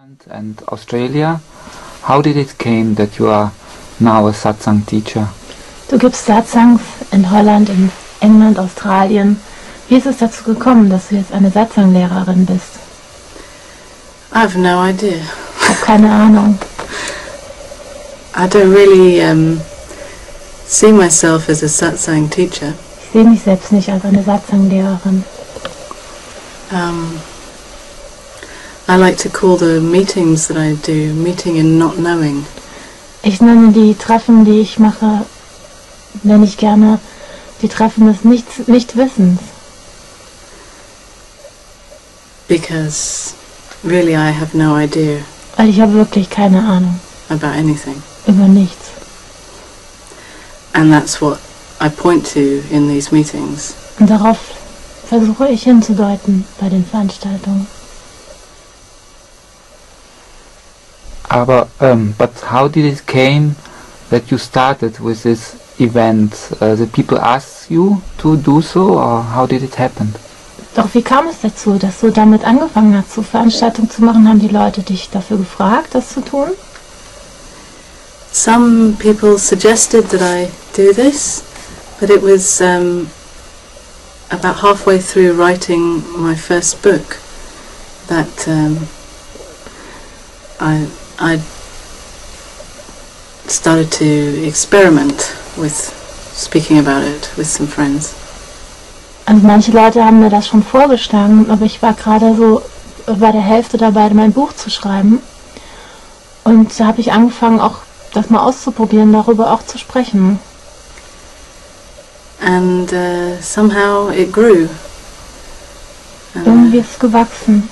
And Australia, how did it came that you are now a satsang teacher? Du gibst Satsangs in Holland, in England, Australien. Wie ist es dazu gekommen, dass du jetzt eine Satsang-Lehrerin bist? I have no idea. Ich habe keine Ahnung. I don't really see myself as a satsang teacher. Ich sehe mich selbst nicht als eine Satsang-Lehrerin. I like to call the meetings that I do meeting in not knowing. Ich nenne die Treffen, die ich mache, nenne ich gerne die Treffen des Nicht-Wissens. Because really I have no idea Weil ich habe wirklich keine Ahnung about anything. über nichts. And that's what I point to in these meetings. Und darauf versuche ich hinzudeuten bei den Veranstaltungen. But how did it came that you started with this event? The people asked you to do so, or how did it happen? Doch wie kam es dazu, dass du damit angefangen hast, so Veranstaltungen zu machen? Haben die Leute dich dafür gefragt, das zu tun? Some people suggested that I do this, but it was about halfway through writing my first book that I started to experiment with speaking about it with some friends. Also manche Leute haben mir das schon vorgeschlagen, aber ich war gerade so bei der Hälfte dabei, mein Buch zu schreiben. Und da habe ich angefangen, auch das mal auszuprobieren, darüber auch zu sprechen. And somehow it grew. Irgendwie ist es gewachsen.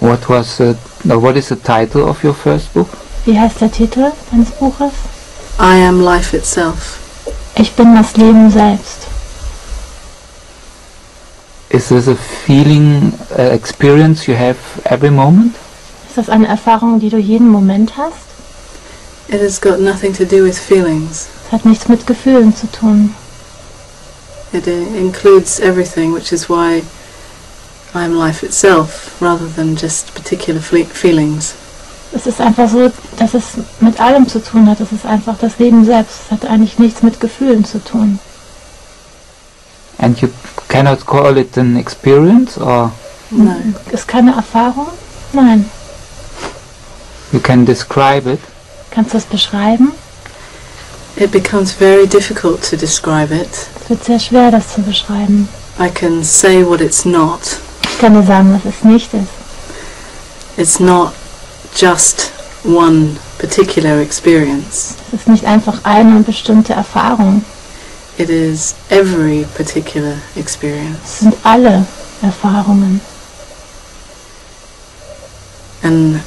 What is the title of your first book? Wie heißt der Titel deines Buches? I am life itself. Ich bin das Leben selbst. Is this a feeling, experience you have every moment? Ist das eine Erfahrung, die du jeden Moment hast? It has got nothing to do with feelings. Es hat nichts mit Gefühlen zu tun. It includes everything, which is why I am life itself, rather than just particular feelings. Es ist einfach so, dass es mit allem zu tun hat. Es ist einfach das Leben selbst. Es hat eigentlich nichts mit Gefühlen zu tun. And you cannot call it an experience, or? No. Ist keine Erfahrung? Nein. You can describe it? Kannst du es beschreiben? It becomes very difficult to describe it. Es wird sehr schwer, das zu beschreiben. I can say what it's not. Ich kann dir sagen, was es nicht ist. It's not just one particular experience. Es ist nicht einfach eine bestimmte Erfahrung. It is every particular Es experience. sind alle Erfahrungen. And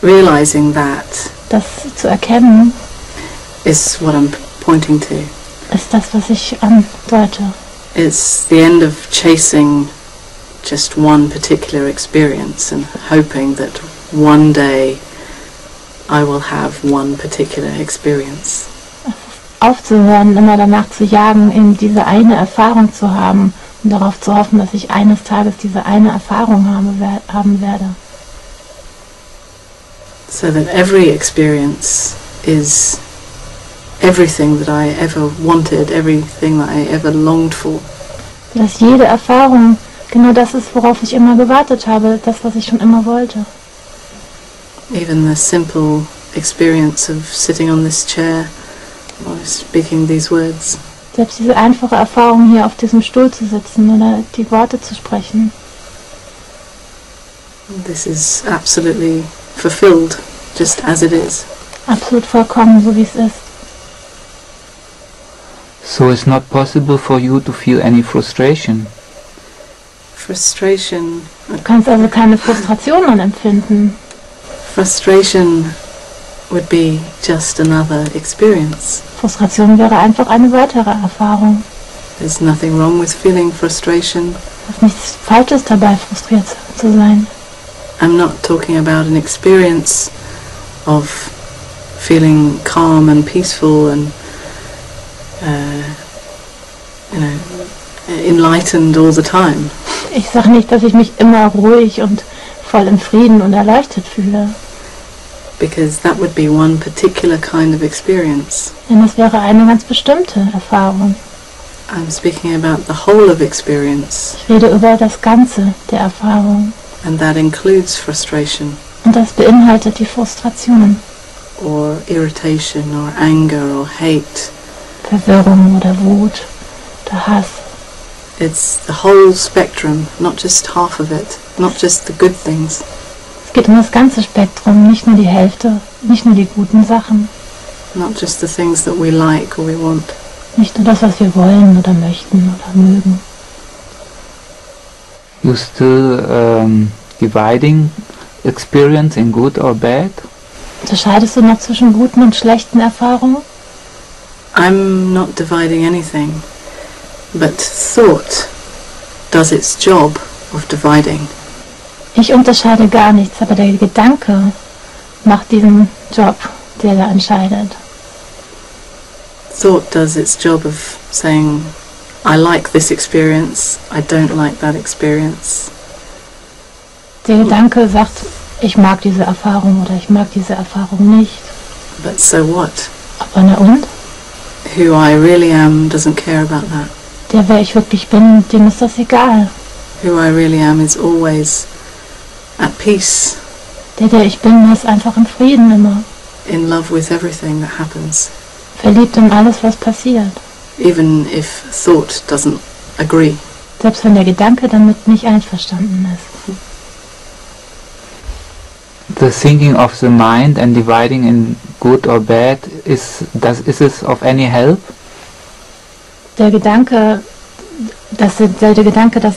realizing that Das zu erkennen, is what I'm pointing to. ist das, was ich andeute. It's the end of chasing just one particular experience and hoping that one day I will have one particular experience. Aufzuhören, immer danach zu jagen, eben diese eine Erfahrung zu haben und darauf zu hoffen, dass ich eines Tages diese eine Erfahrung haben werde. So that every experience is everything that I ever wanted, everything that I ever longed for. Dass jede Erfahrung genau das ist, worauf ich immer gewartet habe, das, was ich schon immer wollte. Even the simple experience of sitting on this chair while speaking these words. Selbst diese einfache Erfahrung, hier auf diesem Stuhl zu sitzen oder die Worte zu sprechen. This is absolutely fulfilled, just as it is. Absolut vollkommen, so wie es ist. So it's not possible for you to feel any frustration. Frustration. Du kannst also keine Frustration dann empfinden. Frustration would be just another experience. Frustration wäre einfach eine weitere Erfahrung. There's nothing wrong with feeling frustration. Es ist nichts Falsches dabei, frustriert zu sein. I'm not talking about an experience of feeling calm and peaceful and enlightened all the time. Ich sage nicht, dass ich mich immer ruhig und voll im Frieden und erleuchtet fühle. Because that would be one particular kind of experience. Denn das wäre eine ganz bestimmte Erfahrung. I'm speaking about the whole of experience. Ich rede über das Ganze der Erfahrung. And that includes frustration. Und das beinhaltet die Frustration. Or irritation, or anger, or hate. Verwirrung oder Wut oder Hass. It's the whole spectrum, not just half of it, not just the good things. Es geht um das ganze Spektrum, nicht nur die Hälfte, nicht nur die guten Sachen. Not just the things that we like or we want. Nicht nur das, was wir wollen oder möchten oder mögen. You still dividing experience in good or bad? Unterscheidest du noch zwischen guten und schlechten Erfahrungen? I'm not dividing anything, but thought does its job of dividing. Ich unterscheide gar nichts, aber der Gedanke macht diesen Job, der da entscheidet. Thought does its job of saying, I like this experience, I don't like that experience. Der Gedanke sagt, ich mag diese Erfahrung oder ich mag diese Erfahrung nicht. But so what? Aber na und? Who I really am doesn't care about that. Der, wer ich wirklich bin, dem ist das egal. Who I really am is always at peace, Der ich bin, ist einfach im Frieden immer. in love with everything that happens, Verliebt in alles, was passiert. even if thought doesn't agree. Selbst wenn der Gedanke damit nicht einverstanden ist. The thinking of the mind and dividing in good or bad, is it of any help? Der Gedanke, dass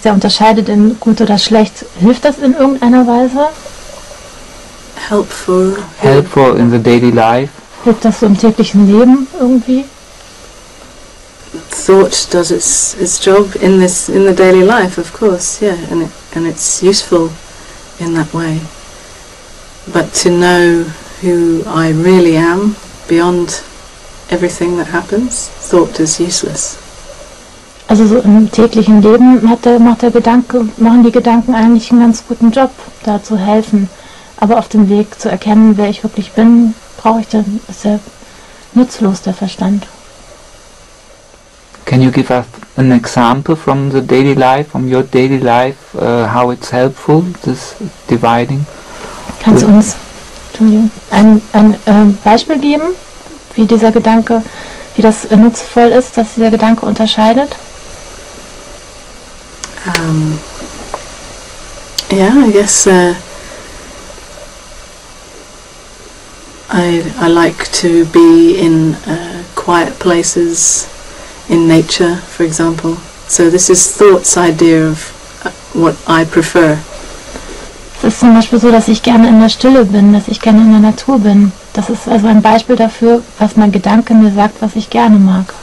der unterscheidet in gut oder schlecht, hilft das in irgendeiner Weise? Helpful In the daily life? Hilft das so im täglichen Leben irgendwie? thought does its job in the daily life, of course, yeah, and it's useful in that way. But to know who I really am beyond everything that happens, thought is useless. Also so im täglichen Leben machen die Gedanken eigentlich einen ganz guten Job, da zu helfen. Aber auf dem Weg zu erkennen, wer ich wirklich bin, ist ja nutzlos, der Verstand. Can you give us an example from the daily life, from your daily life, how it's helpful, this dividing? Kannst du uns ein Beispiel geben, wie dieser Gedanke, wie das nutzvoll ist, dass dieser Gedanke unterscheidet? Yeah, I guess I like to be in quiet places, in nature, for example. So this is thought's idea of what I prefer. Es ist zum Beispiel so, dass ich gerne in der Stille bin, dass ich gerne in der Natur bin. Das ist also ein Beispiel dafür, was mein Gedanke mir sagt, was ich gerne mag.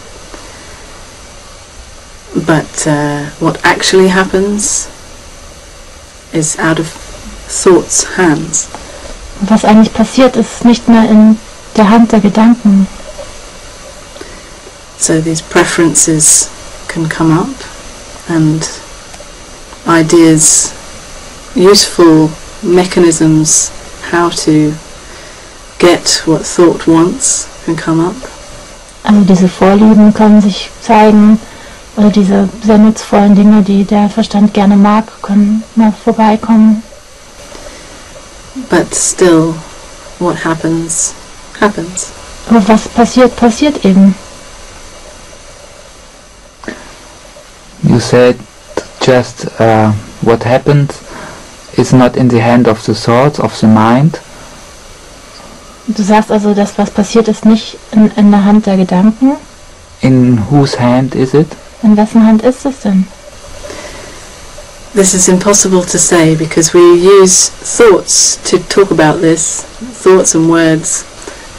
But what actually happens is out of thought's hands. Und was eigentlich passiert, ist nicht mehr in der Hand der Gedanken. So these preferences can come up and ideas, useful mechanisms how to get what thought wants can come up. Also diese Vorlieben können sich zeigen, oder diese sehr nutzvollen Dinge, die der Verstand gerne mag, können mal vorbeikommen. But still, what happens, happens. Aber was passiert, passiert eben. You said just what happened is not in the hand of the thoughts, of the mind. Du sagst also, dass was passiert ist nicht in der Hand der Gedanken. In whose hand is it? In wessen Hand ist es denn? This is impossible to say because we use thoughts to talk about this, thoughts and words,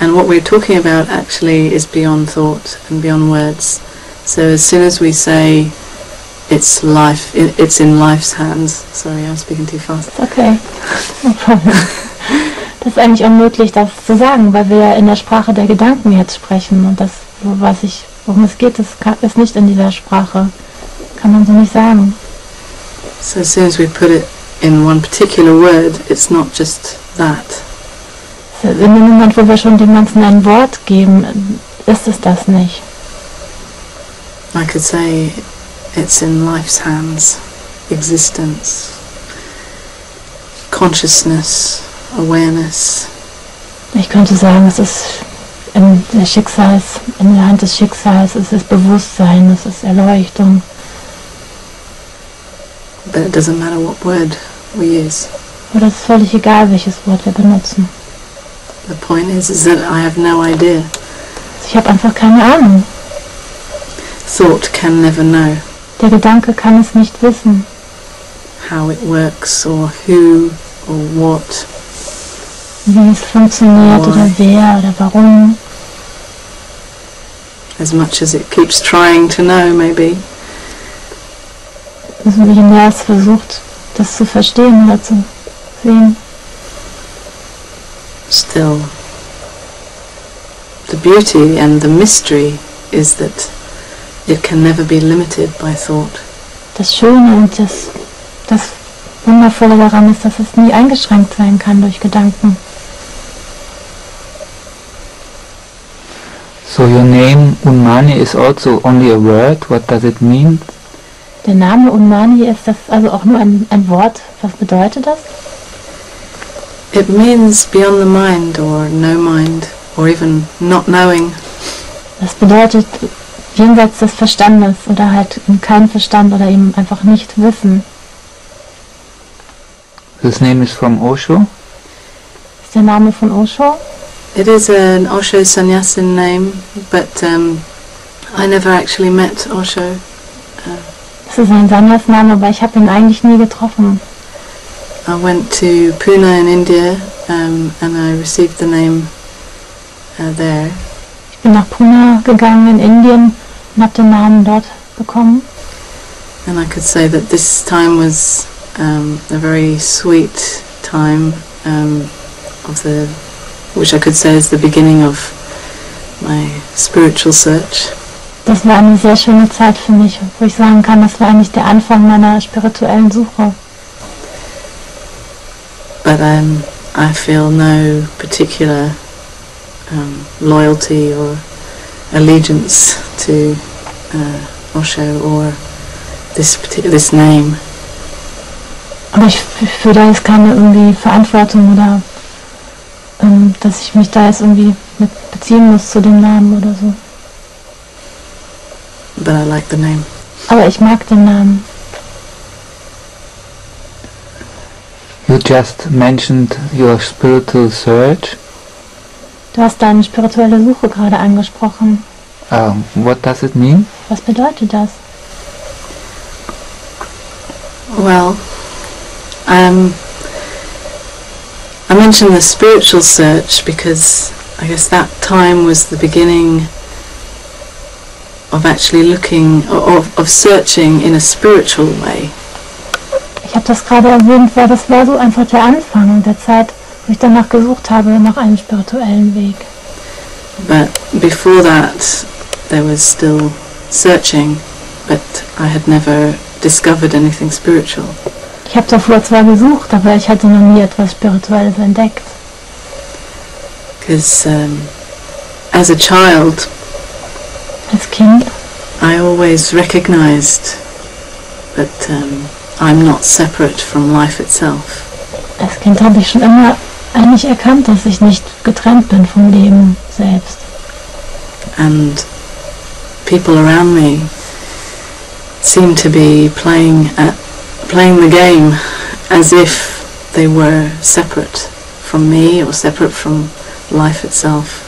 and what we're talking about actually is beyond thought and beyond words. So as soon as we say it's in life's hands. Sorry, I'm speaking too fast. Okay, no problem. Das ist eigentlich unmöglich, das zu sagen, weil wir ja in der Sprache der Gedanken jetzt sprechen und das, worum es geht, ist nicht in dieser Sprache. Kann man so nicht sagen. So as soon as we put it in one particular word, it's not just that. In dem Moment, wo wir schon dem Ganzen ein Wort geben, ist es das nicht. I could say it's in life's hands, existence, consciousness, awareness. Ich könnte sagen, es ist in der Hand des Schicksals, es ist Bewusstsein, es ist Erleuchtung. But it doesn't matter what word we use. Oder es ist völlig egal, welches Wort wir benutzen. The point is that I have no idea. Ich habe einfach keine Ahnung. Thought can never know Der Gedanke kann es nicht wissen, how it works or who or what. wie es funktioniert oder wer oder warum. As much as it keeps trying to know, maybe. Also je mehr es versucht, das zu verstehen oder zu sehen. Still, the beauty and the mystery is that it can never be limited by thought. Das Schöne und das Wundervolle daran ist, dass es nie eingeschränkt sein kann durch Gedanken. So your name Unmani is also only a word. What does it mean? Der Name Unmani, ist das also auch nur ein Wort? Was bedeutet das? It means beyond the mind or no mind or even not knowing. Das bedeutet jenseits des Verstandes oder halt kein Verstand oder eben einfach nicht wissen. This name is from Osho. Ist der Name von Osho? It is an Osho sannyasin name, but I never actually met Osho. Das ist ein Sannyas-Name, aber ich habe ihn eigentlich nie getroffen. I went to Pune in India and I received the name there. Ich bin nach Pune gegangen in Indien und habe den Namen dort bekommen. And I could say that this time was a very sweet time which I could say is the beginning of my spiritual search. Das war eine sehr schöne Zeit für mich, wo ich sagen kann, das war eigentlich der Anfang meiner spirituellen Suche. But I feel no particular loyalty or allegiance to Osho or this name. Aber ich fühle da jetzt keine irgendwie Verantwortung oder dass ich mich da jetzt irgendwie mit beziehen muss zu dem Namen oder so. But I like the name. Aber ich mag den Namen. You just mentioned your spiritual search. Du hast deine spirituelle Suche gerade angesprochen. What does it mean? Was bedeutet das? Well, I mentioned the spiritual search because I guess that time was the beginning of actually looking, of searching in a spiritual way. Ich habe das gerade erwähnt, weil das war so einfach der Anfang der Zeit, wo ich danach gesucht habe, nach einem spirituellen Weg. But before that, there was still searching, but I had never discovered anything spiritual. Ich habe davor zwar gesucht, aber ich hatte noch nie etwas Spirituelles entdeckt. Because as a child, Als Kind I always recognized that I'm not separate from life itself. Als Kind habe ich schon immer eigentlich erkannt, dass ich nicht getrennt bin vom Leben selbst. And people around me seemed to be playing the game as if they were separate from me or separate from life itself.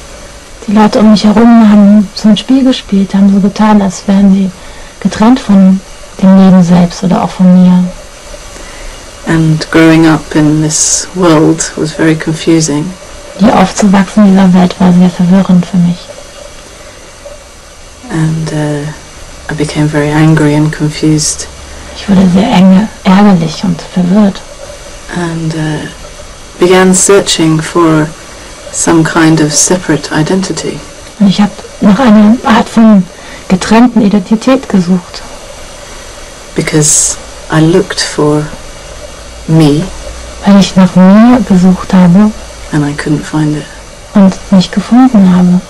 Die Leute um mich herum haben so ein Spiel gespielt, haben so getan, als wären sie getrennt von dem Leben selbst oder auch von mir. And growing up in this world was very confusing. Hier aufzuwachsen in dieser Welt war sehr verwirrend für mich. And I became very angry and confused. Ich wurde sehr ärgerlich und verwirrt. And began searching for some kind of separate identity. Und ich habe nach einer Art von getrennten Identität gesucht. Because I looked for me weil ich nach mir gesucht habe and I couldn't find it. und nicht gefunden habe.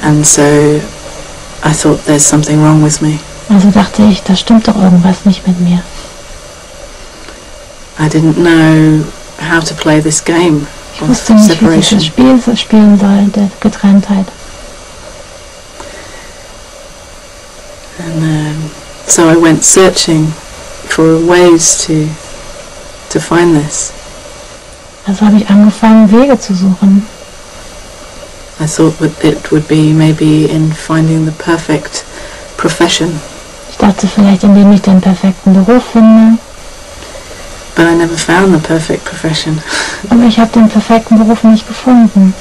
And so I thought there's something wrong with me. Also dachte ich, da stimmt doch irgendwas nicht mit mir. I didn't know how to play this game Ich of wusste nicht, wie ich separation. das Spiel spielen soll, der Getrenntheit. And so I went searching for ways to find this. Also habe ich angefangen, Wege zu suchen. I thought that it would be maybe in finding the perfect profession, Ich dachte vielleicht, indem ich den perfekten Beruf finde. but I never found the perfect profession. Aber ich habe den perfekten Beruf nicht gefunden.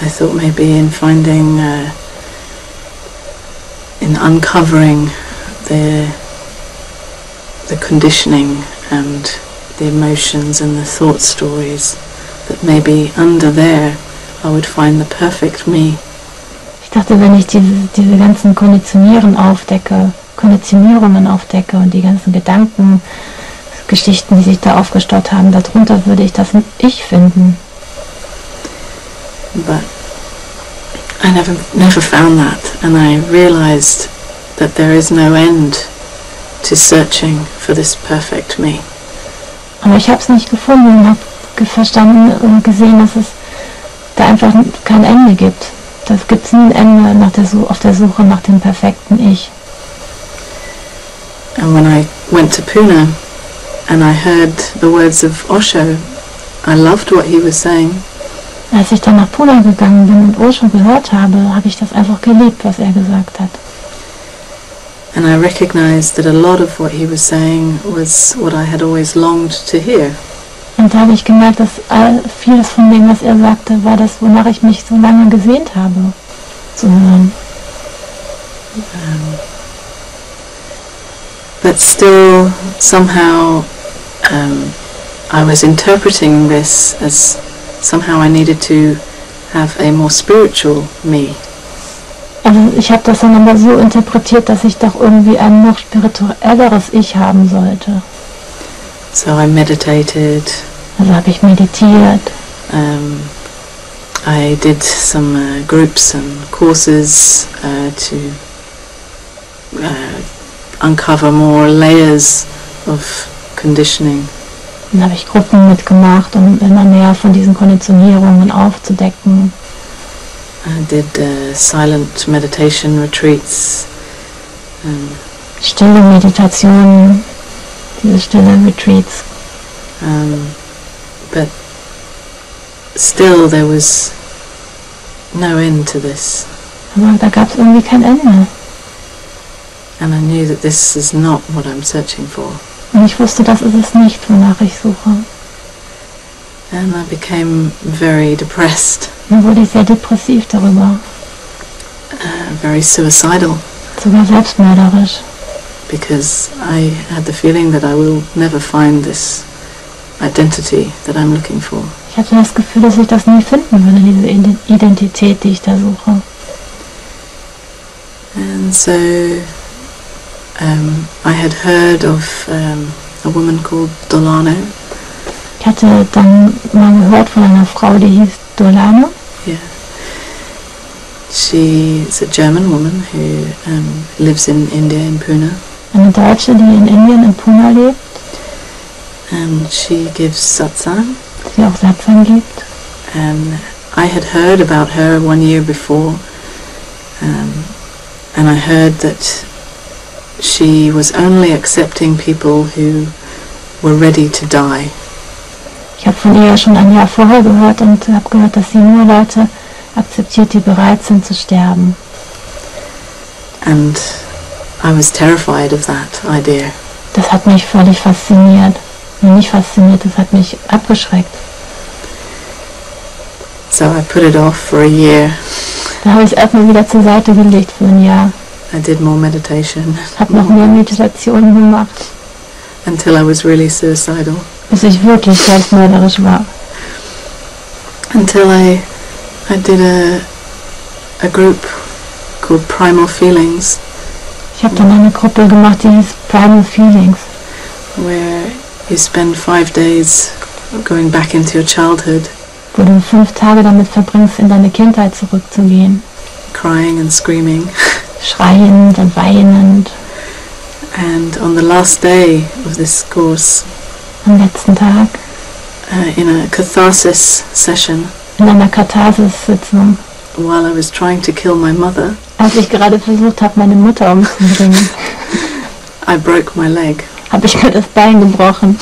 I thought maybe in finding, in uncovering the conditioning and the emotions and the thought stories, that maybe under there I would find the perfect me. Ich dachte, wenn ich diese ganzen Konditionierungen aufdecke und die ganzen Gedanken, Geschichten, die sich da aufgestaut haben, darunter würde ich das Ich finden. But I never found that, and I realized that there is no end to searching for this perfect me. Aber ich habe es nicht gefunden und habe verstanden und gesehen, dass es da einfach kein Ende gibt. Da gibt es nie ein Ende auf der Suche nach dem perfekten Ich. And when I went to Pune and I heard the words of Osho, I loved what he was saying. Als ich dann nach Pune gegangen bin und Osho gehört habe, habe ich das einfach geliebt, was er gesagt hat. And I recognized that a lot of what he was saying was what I had always longed to hear. Und da habe ich gemerkt, dass vieles von dem, was er sagte, war das, wonach ich mich so lange gesehnt habe, zu hören. But still, somehow, I was interpreting this as somehow I needed to have a more spiritual me. Also ich habe das dann aber so interpretiert, dass ich doch irgendwie ein noch spirituelleres Ich haben sollte. So I meditated. Also habe ich meditiert. I did some groups and courses to uncover more layers of conditioning. Dann habe ich Gruppen mitgemacht, um immer mehr von diesen Konditionierungen aufzudecken. I did silent meditation retreats. Stille Meditationen, diese stille Retreats. But still there was no end to this. Aber da gab es irgendwie kein Ende. And I knew that this is not what I'm searching for. Und ich wusste, das ist es nicht, wonach ich suche. And I became very depressed, Dann wurde ich sehr depressiv darüber, very suicidal, sogar selbstmörderisch. because I had the feeling that I will never find this identity that I'm looking for. Ich hatte das Gefühl, dass ich das nie finden würde, diese Identität, die ich da suche. And so I had heard of a woman called Dolano. Ich hatte dann mal gehört von einer Frau, die hieß Dolano. Yeah. She's a German woman who lives in India, in Pune. Eine Deutsche, die in Indien, in Pune lebt, And she gives satsang. die auch Satsang gibt. And I had heard about her 1 year before. And I heard that she was only accepting people who were ready to die. Ich habe von ihr schon ein Jahr vorher gehört und habe gehört, dass sie nur Leute akzeptiert, die bereit sind zu sterben. And I was terrified of that idea. Das hat mich völlig fasziniert. Nicht fasziniert, das hat mich abgeschreckt. So I put it off for a year. Da habe ich es erstmal wieder zur Seite gelegt für ein Jahr. I did more meditation. Habe noch mehr Meditationen gemacht, Until I was really suicidal. bis ich wirklich selbstmörderisch war. Until I did a group called Primal Feelings. Ich habe dann eine Gruppe gemacht, die hieß primal feelings. where you spend 5 days going back into your childhood, Wo du 5 Tage damit verbringst, in deine Kindheit zurückzugehen. crying and screaming. Schreiend und weinend. And on the last day of this course, Am letzten Tag, in a catharsis session, in einer Katharsis-Sitzung, while I was trying to kill my mother, als ich gerade versucht habe, meine Mutter umzubringen, I broke my leg. habe ich mir das Bein gebrochen.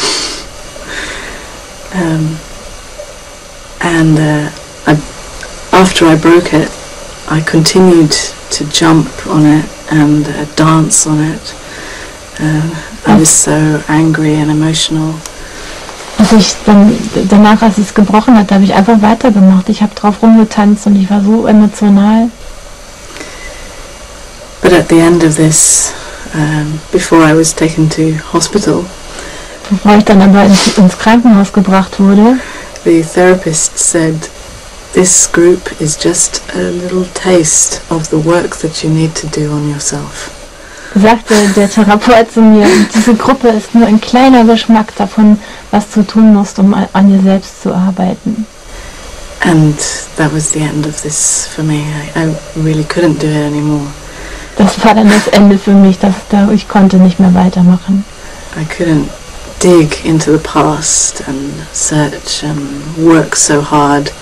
After I broke it, I continued to jump on it and dance on it. I was so angry and emotional. Und ich dann, danach, als ich es gebrochen hatte, habe ich einfach weitergemacht. Ich habe drauf rumgetanzt und ich war so emotional. But at the end of this, before I was taken to hospital, Bevor ich dann aber ins Krankenhaus gebracht wurde, the therapist said, this group is just a little taste of the work that you need to do on yourself. sagte der Therapeut zu mir, diese Gruppe ist nur ein kleiner Geschmack davon, was du tun musst, um an dir selbst zu arbeiten. And that was the end of this for me. I really couldn't do it anymore. Das war dann das Ende für mich, ich konnte nicht mehr weitermachen. I couldn't dig into the past and search and work so hard.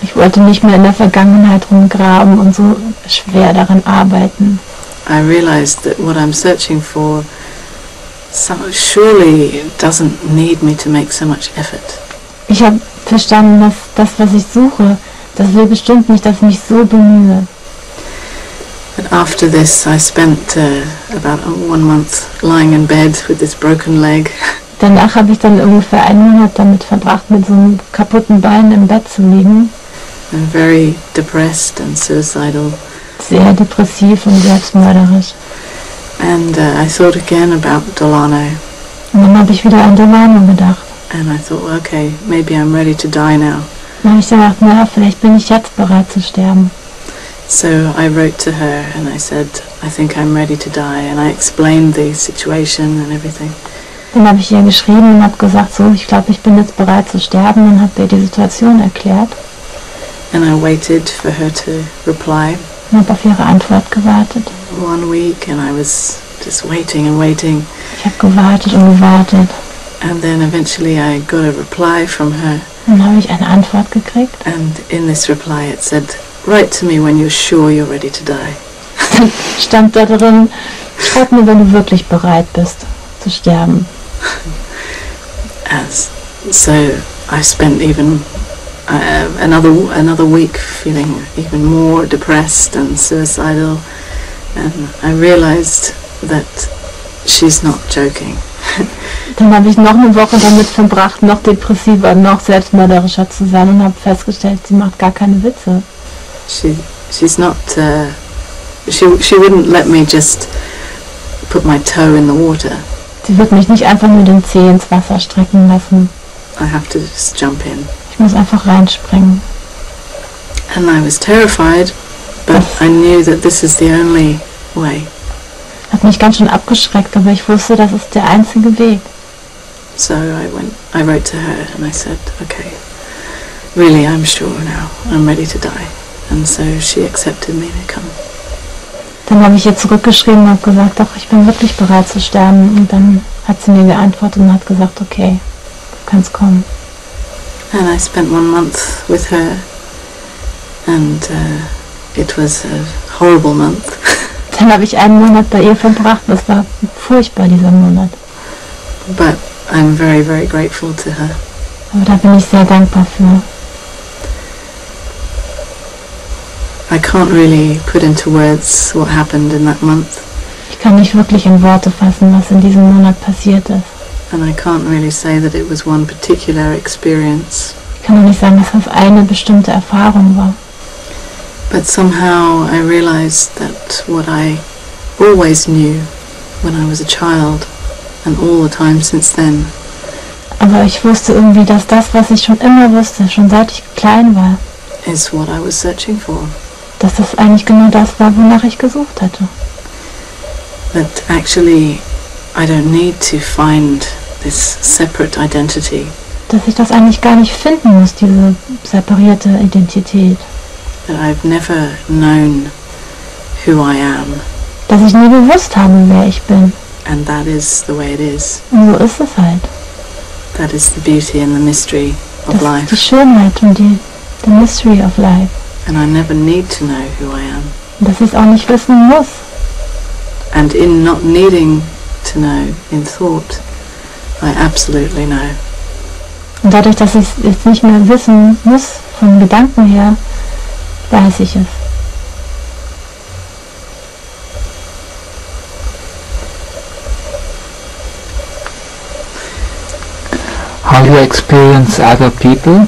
Ich wollte nicht mehr in der Vergangenheit rumgraben und so schwer daran arbeiten. I realized that what I'm searching for surely doesn't need me to make so much effort. Ich habe verstanden, dass das, was ich suche, das will bestimmt nicht, dass ich mich so bemühe. But after this, I spent about 1 month lying in bed with this broken leg. Danach habe ich dann ungefähr 1 Monat damit verbracht, mit so einem kaputten Bein im Bett zu liegen. And very depressed and suicidal. Sehr depressiv und selbstmörderisch. And I thought again about Delano. Und dann habe ich wieder an Delano gedacht. And I thought, okay, maybe I'm ready to die now. Dann habe ich gedacht, na, vielleicht bin ich jetzt bereit zu sterben. So I wrote to her and I said, I think I'm ready to die. And I explained the situation and everything. Dann habe ich ihr geschrieben und habe gesagt, so, ich glaube, ich bin jetzt bereit zu sterben und habe ihr die Situation erklärt. And I waited for her to reply. Und habe auf ihre Antwort gewartet. 1 week and I was just waiting and waiting. Ich habe gewartet und gewartet. And then eventually I got a reply from her. Dann habe ich eine Antwort gekriegt. And in this reply it said, write to me when you're sure you're ready to die. Dann stand da drin, schreib mir, wenn du wirklich bereit bist zu sterben. So I spent even another week feeling even more depressed and suicidal, and I realized that she's not joking. Dann habe ich noch eine Woche damit verbracht, noch depressiver, noch selbstmörderischer zu sein und habe festgestellt, sie macht gar keine Witze. She's not. She wouldn't let me just put my toe in the water. Sie wird mich nicht einfach nur den Zeh ins Wasser strecken lassen. I have to just jump in. Ich muss einfach reinspringen. And I was terrified, but I knew that this is the only way. Hat mich ganz schön abgeschreckt, aber ich wusste, das ist der einzige Weg. So I wrote to her and I said, okay, really I'm sure now, I'm ready to die. And so she accepted me to come. Dann habe ich ihr zurückgeschrieben und habe gesagt, doch, ich bin wirklich bereit zu sterben. Und dann hat sie mir geantwortet und hat gesagt, okay, du kannst kommen. And I spent 1 month with her, and it was a horrible month. Dann habe ich 1 Monat bei ihr verbracht. Das war furchtbar, dieser Monat. But I'm very, very grateful to her. Aber da bin ich sehr dankbar für. I can't really put into words what happened in that month. Ich kann nicht wirklich in Worte fassen, was in diesem Monat passiert ist. And I can't really say that it was one particular experience. Ich kann auch nicht sagen, dass das eine bestimmte Erfahrung war. But somehow I realized that what I always knew when I was a child, and all the time since then, Aber ich wusste irgendwie, dass das, was ich schon immer wusste, schon seit ich klein war, is what I was searching for. dass das eigentlich genau das war, wonach ich gesucht hatte. That actually I don't need to find this separate identity. Dass ich das eigentlich gar nicht finden muss, diese separierte Identität. That I've never known who I am. Dass ich nie gewusst habe, wer ich bin. And that is the way it is. Und so ist es halt. That is the beauty and the mystery of Das life. ist die Schönheit und the mystery of life. And I never need to know who I am. Und dass ich es auch nicht wissen muss. And in not needing to know in thought, I absolutely know. Und dadurch, dass ich es jetzt nicht mehr wissen muss, vom Gedanken her, weiß ich es. How do you experience other people?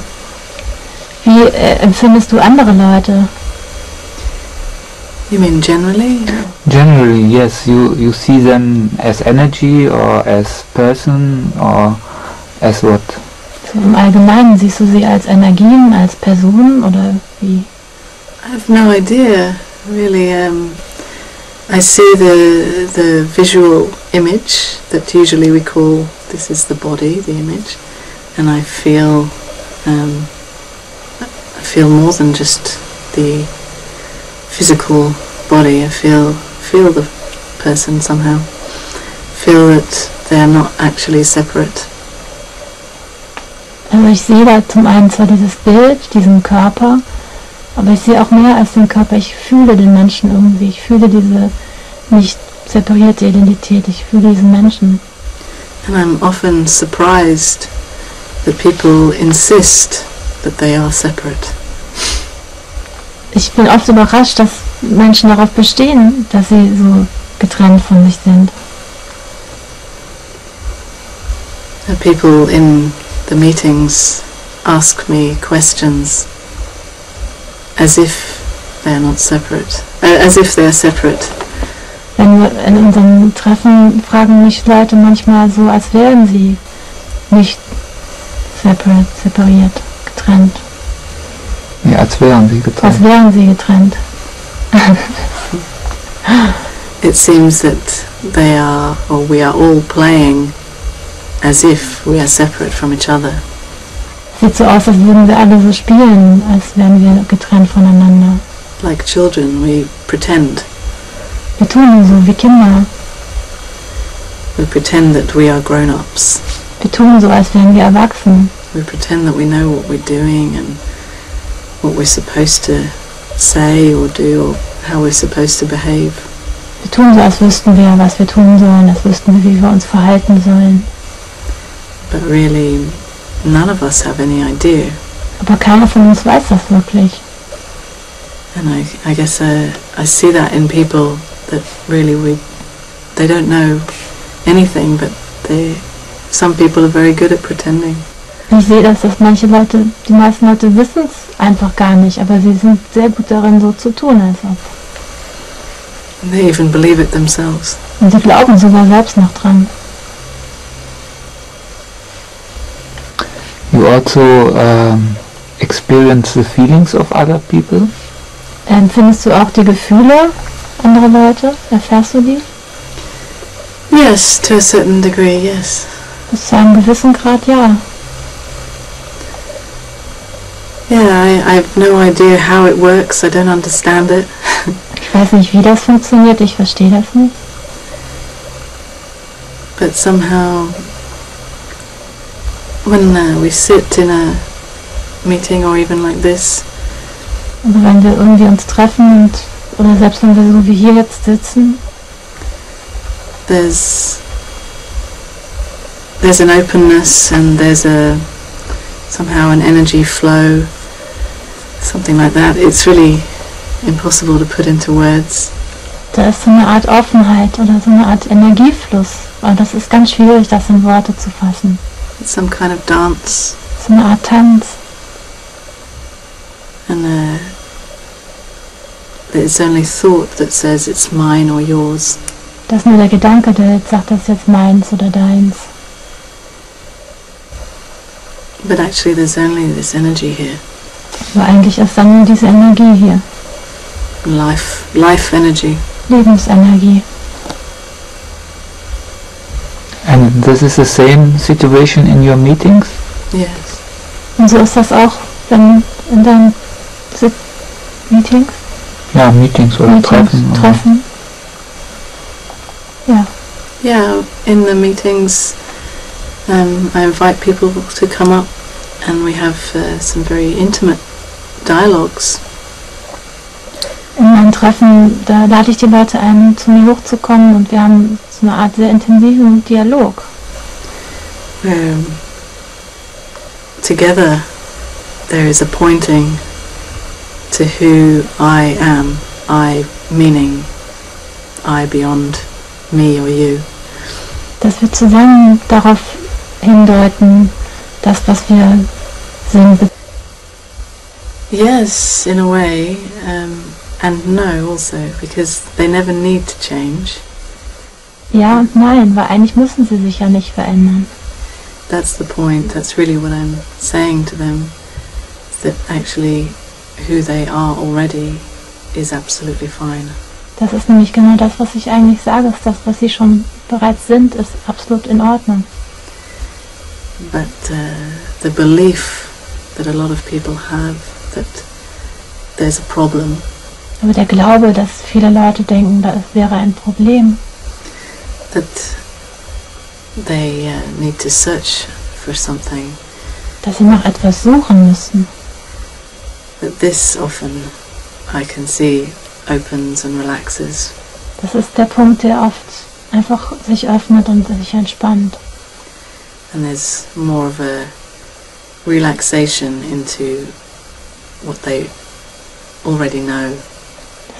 Wie empfindest du andere Leute? You mean generally? Generally, yes. You see them as energy or as person or as what? So im Allgemeinen, siehst du sie als Energien, als Personen oder wie? I have no idea, really. I see the visual image that usually we call, this is the body, the image, and I feel more than just the physical body. I feel the person somehow. Feel that they are not actually separate. Also ich sehe da zum einen zwar dieses Bild, diesen Körper, aber ich sehe auch mehr als den Körper. Ich fühle den Menschen irgendwie. Ich fühle diese nicht separierte Identität. Ich fühle diesen Menschen. And I'm often surprised that people insist that they are separate. Ich bin oft überrascht, dass Menschen darauf bestehen, dass sie so getrennt von sich sind. People in the meetings ask me questions as if they are not separate, as if they are separate. Wenn wir in unserem Treffen fragen mich Leute manchmal so, als wären sie nicht separiert, getrennt. Ja, als wären sie getrennt. Als wären sie getrennt. It seems that they are, or we are all playing as if we are separate from each other. Sieht so aus, als würden wir alle so spielen, als wären wir getrennt voneinander. Like children, we pretend. Wir tun so wie Kinder. We pretend that we are grown-ups. Wir tun so, als wären wir erwachsen. We pretend that we know what we're doing and what we're supposed to say or do or how we're supposed to behave. Wir tun so, als wüssten wir, was wir tun sollen, als wüssten wir, wie wir uns verhalten sollen. But really, none of us have any idea. Aber keiner von uns weiß das wirklich. And I guess I see that in people that really they don't know anything, but some people are very good at pretending. Ich sehe, dass manche Leute, die meisten Leute wissen es einfach gar nicht, aber sie sind sehr gut darin, so zu tun, als ob. And they even believe it themselves. Und sie glauben sogar selbst noch dran. You also experience the feelings of other people? Empfindest du auch die Gefühle anderer Leute? Erfährst du die? Yes, to a certain degree, yes. Bis zu einem gewissen Grad, ja. Yeah, I have no idea how it works. I don't understand it. Ich weiß nicht, wie das funktioniert, ich verstehe das nicht. But somehow, when we sit in a meeting or even like this, Aber wenn wir irgendwie uns treffen oder selbst wenn wir so wie hier jetzt sitzen, there's an openness and there's somehow an energy flow, something like that. It's really impossible to put into words. da ist so eine Art Offenheit oder so eine Art Energiefluss. Und das ist ganz schwierig, das in Worte zu fassen. It's some kind of dance. So eine Art Tanz. And it's only thought that says it's mine or yours. Das ist nur der Gedanke, der jetzt sagt, das ist jetzt meins oder deins. But actually there's only this energy here. Aber eigentlich ist dann nur diese Energie hier. Life energy. Lebensenergie. And this is the same situation in your meetings? Yes. Und so ist das auch wenn in deinen Meetings? Ja, Meetings oder Treffen. Treffen. Ja. Yeah, in the meetings I invite people to come up and we have some very intimate dialogues. In meinen Treffen, da lade ich die Leute ein, zu mir hochzukommen und wir haben so eine Art sehr intensiven Dialog. Together there is a pointing to who I am, I meaning I beyond me or you. Dass wir zusammen darauf hindeuten, das, was wir sind. Yes, in a way, and no also, because they never need to change. Ja und nein, weil eigentlich müssen sie sich ja nicht verändern. That's the point, that's really what I'm saying to them, that actually who they are already is absolutely fine. Das ist nämlich genau das, was ich eigentlich sage, ist das, was sie schon bereits sind, ist absolut in Ordnung. But the belief that a lot of people have that there's a problem. Aber der Glaube, dass viele Leute denken, das wäre ein Problem. That they need to search for something. Dass sie nach etwas suchen müssen. That this often, I can see, opens and relaxes. Das ist der Punkt, der oft einfach sich öffnet und sich entspannt. And there's more of a relaxation into what they already know.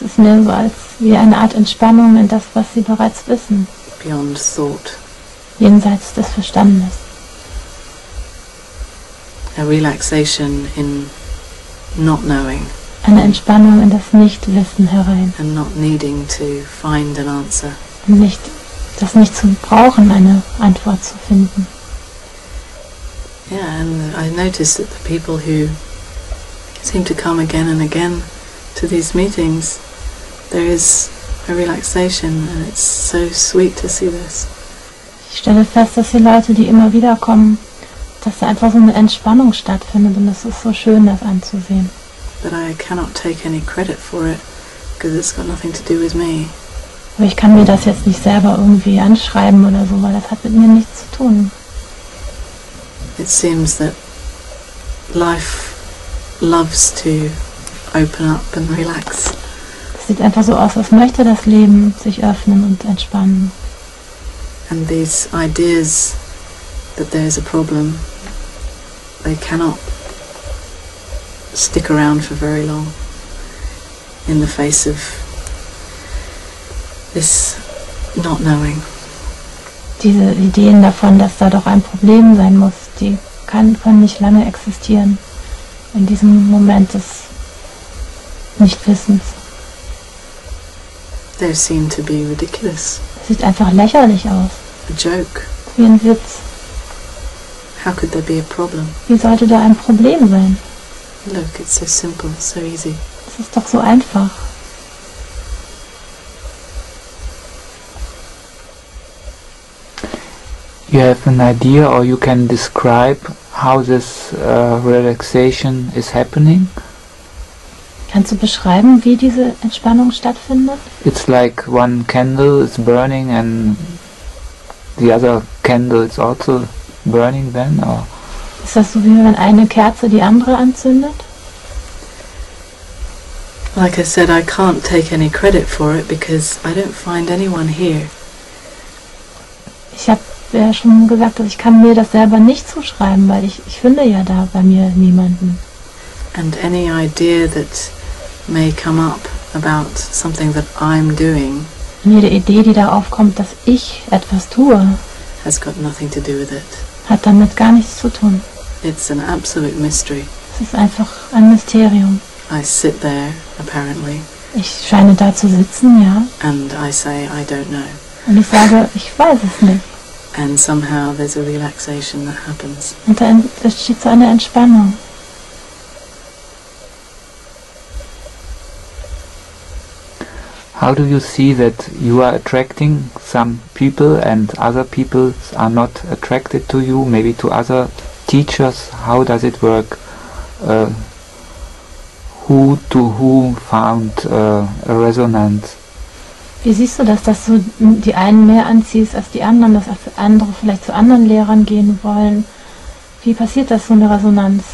Das ist mehr so als wie eine Art Entspannung in das, was sie bereits wissen. Beyond thought. Jenseits des Verstandes. A relaxation in not knowing. Eine Entspannung in das Nichtwissen herein. And not needing to find an answer. Und das nicht zu brauchen, eine Antwort zu finden. Yeah, and I noticed that the people who seem to come again and again to these meetings, there is a relaxation, and it's so sweet to see this. Ich stelle fest, dass die Leute, die immer wieder kommen, dass da einfach so eine Entspannung stattfindet und es ist so schön, das anzusehen. But I cannot take any credit for it, because it's got nothing to do with me. Aber ich kann mir das jetzt nicht selber irgendwie anschreiben oder so, weil das hat mit mir nichts zu tun. It seems that life loves to open up and relax. Es sieht einfach so aus, als möchte das Leben sich öffnen und entspannen. And these ideas that there's a problem, they cannot stick around for very long in the face of this not knowing. Diese Ideen davon, dass da doch ein Problem sein muss, die können nicht lange existieren in diesem Moment des Nichtwissens. They seem to be ridiculous. Es sieht einfach lächerlich aus. A joke. Wie ein Witz. How could there be a problem? Wie sollte da ein Problem sein? Look, it's so simple, so easy. Es ist doch so einfach. You have an idea or you can describe how this relaxation is happening? Kannst du beschreiben, wie diese Entspannung stattfindet? It's like one candle is burning and the other candle is also burning then, or? Ist das so, wie wenn eine Kerze die andere anzündet? Like I said, I can't take any credit for it because I don't find anyone here. Ich habe ja schon gesagt, dass ich kann mir das selber nicht zuschreiben, weil ich finde ja da bei mir niemanden. And any idea that may come up about something that I'm doing Und jede Idee, die da aufkommt, dass ich etwas tue, has got nothing to do with it. hat damit gar nichts zu tun. It's an absolute mystery. Es ist einfach ein Mysterium. I sit there, apparently, Ich scheine da zu sitzen, ja, and I say I don't know. und ich sage, ich weiß es nicht. And somehow there's a relaxation that happens. Und da entsteht so eine Entspannung. How do you see that you are attracting some people and other people are not attracted to you, maybe to other teachers? How does it work? Who to who found a resonance? Wie siehst du das, dass du die einen mehr anziehst als die anderen, dass andere vielleicht zu anderen Lehrern gehen wollen? Wie passiert das, so eine Resonanz?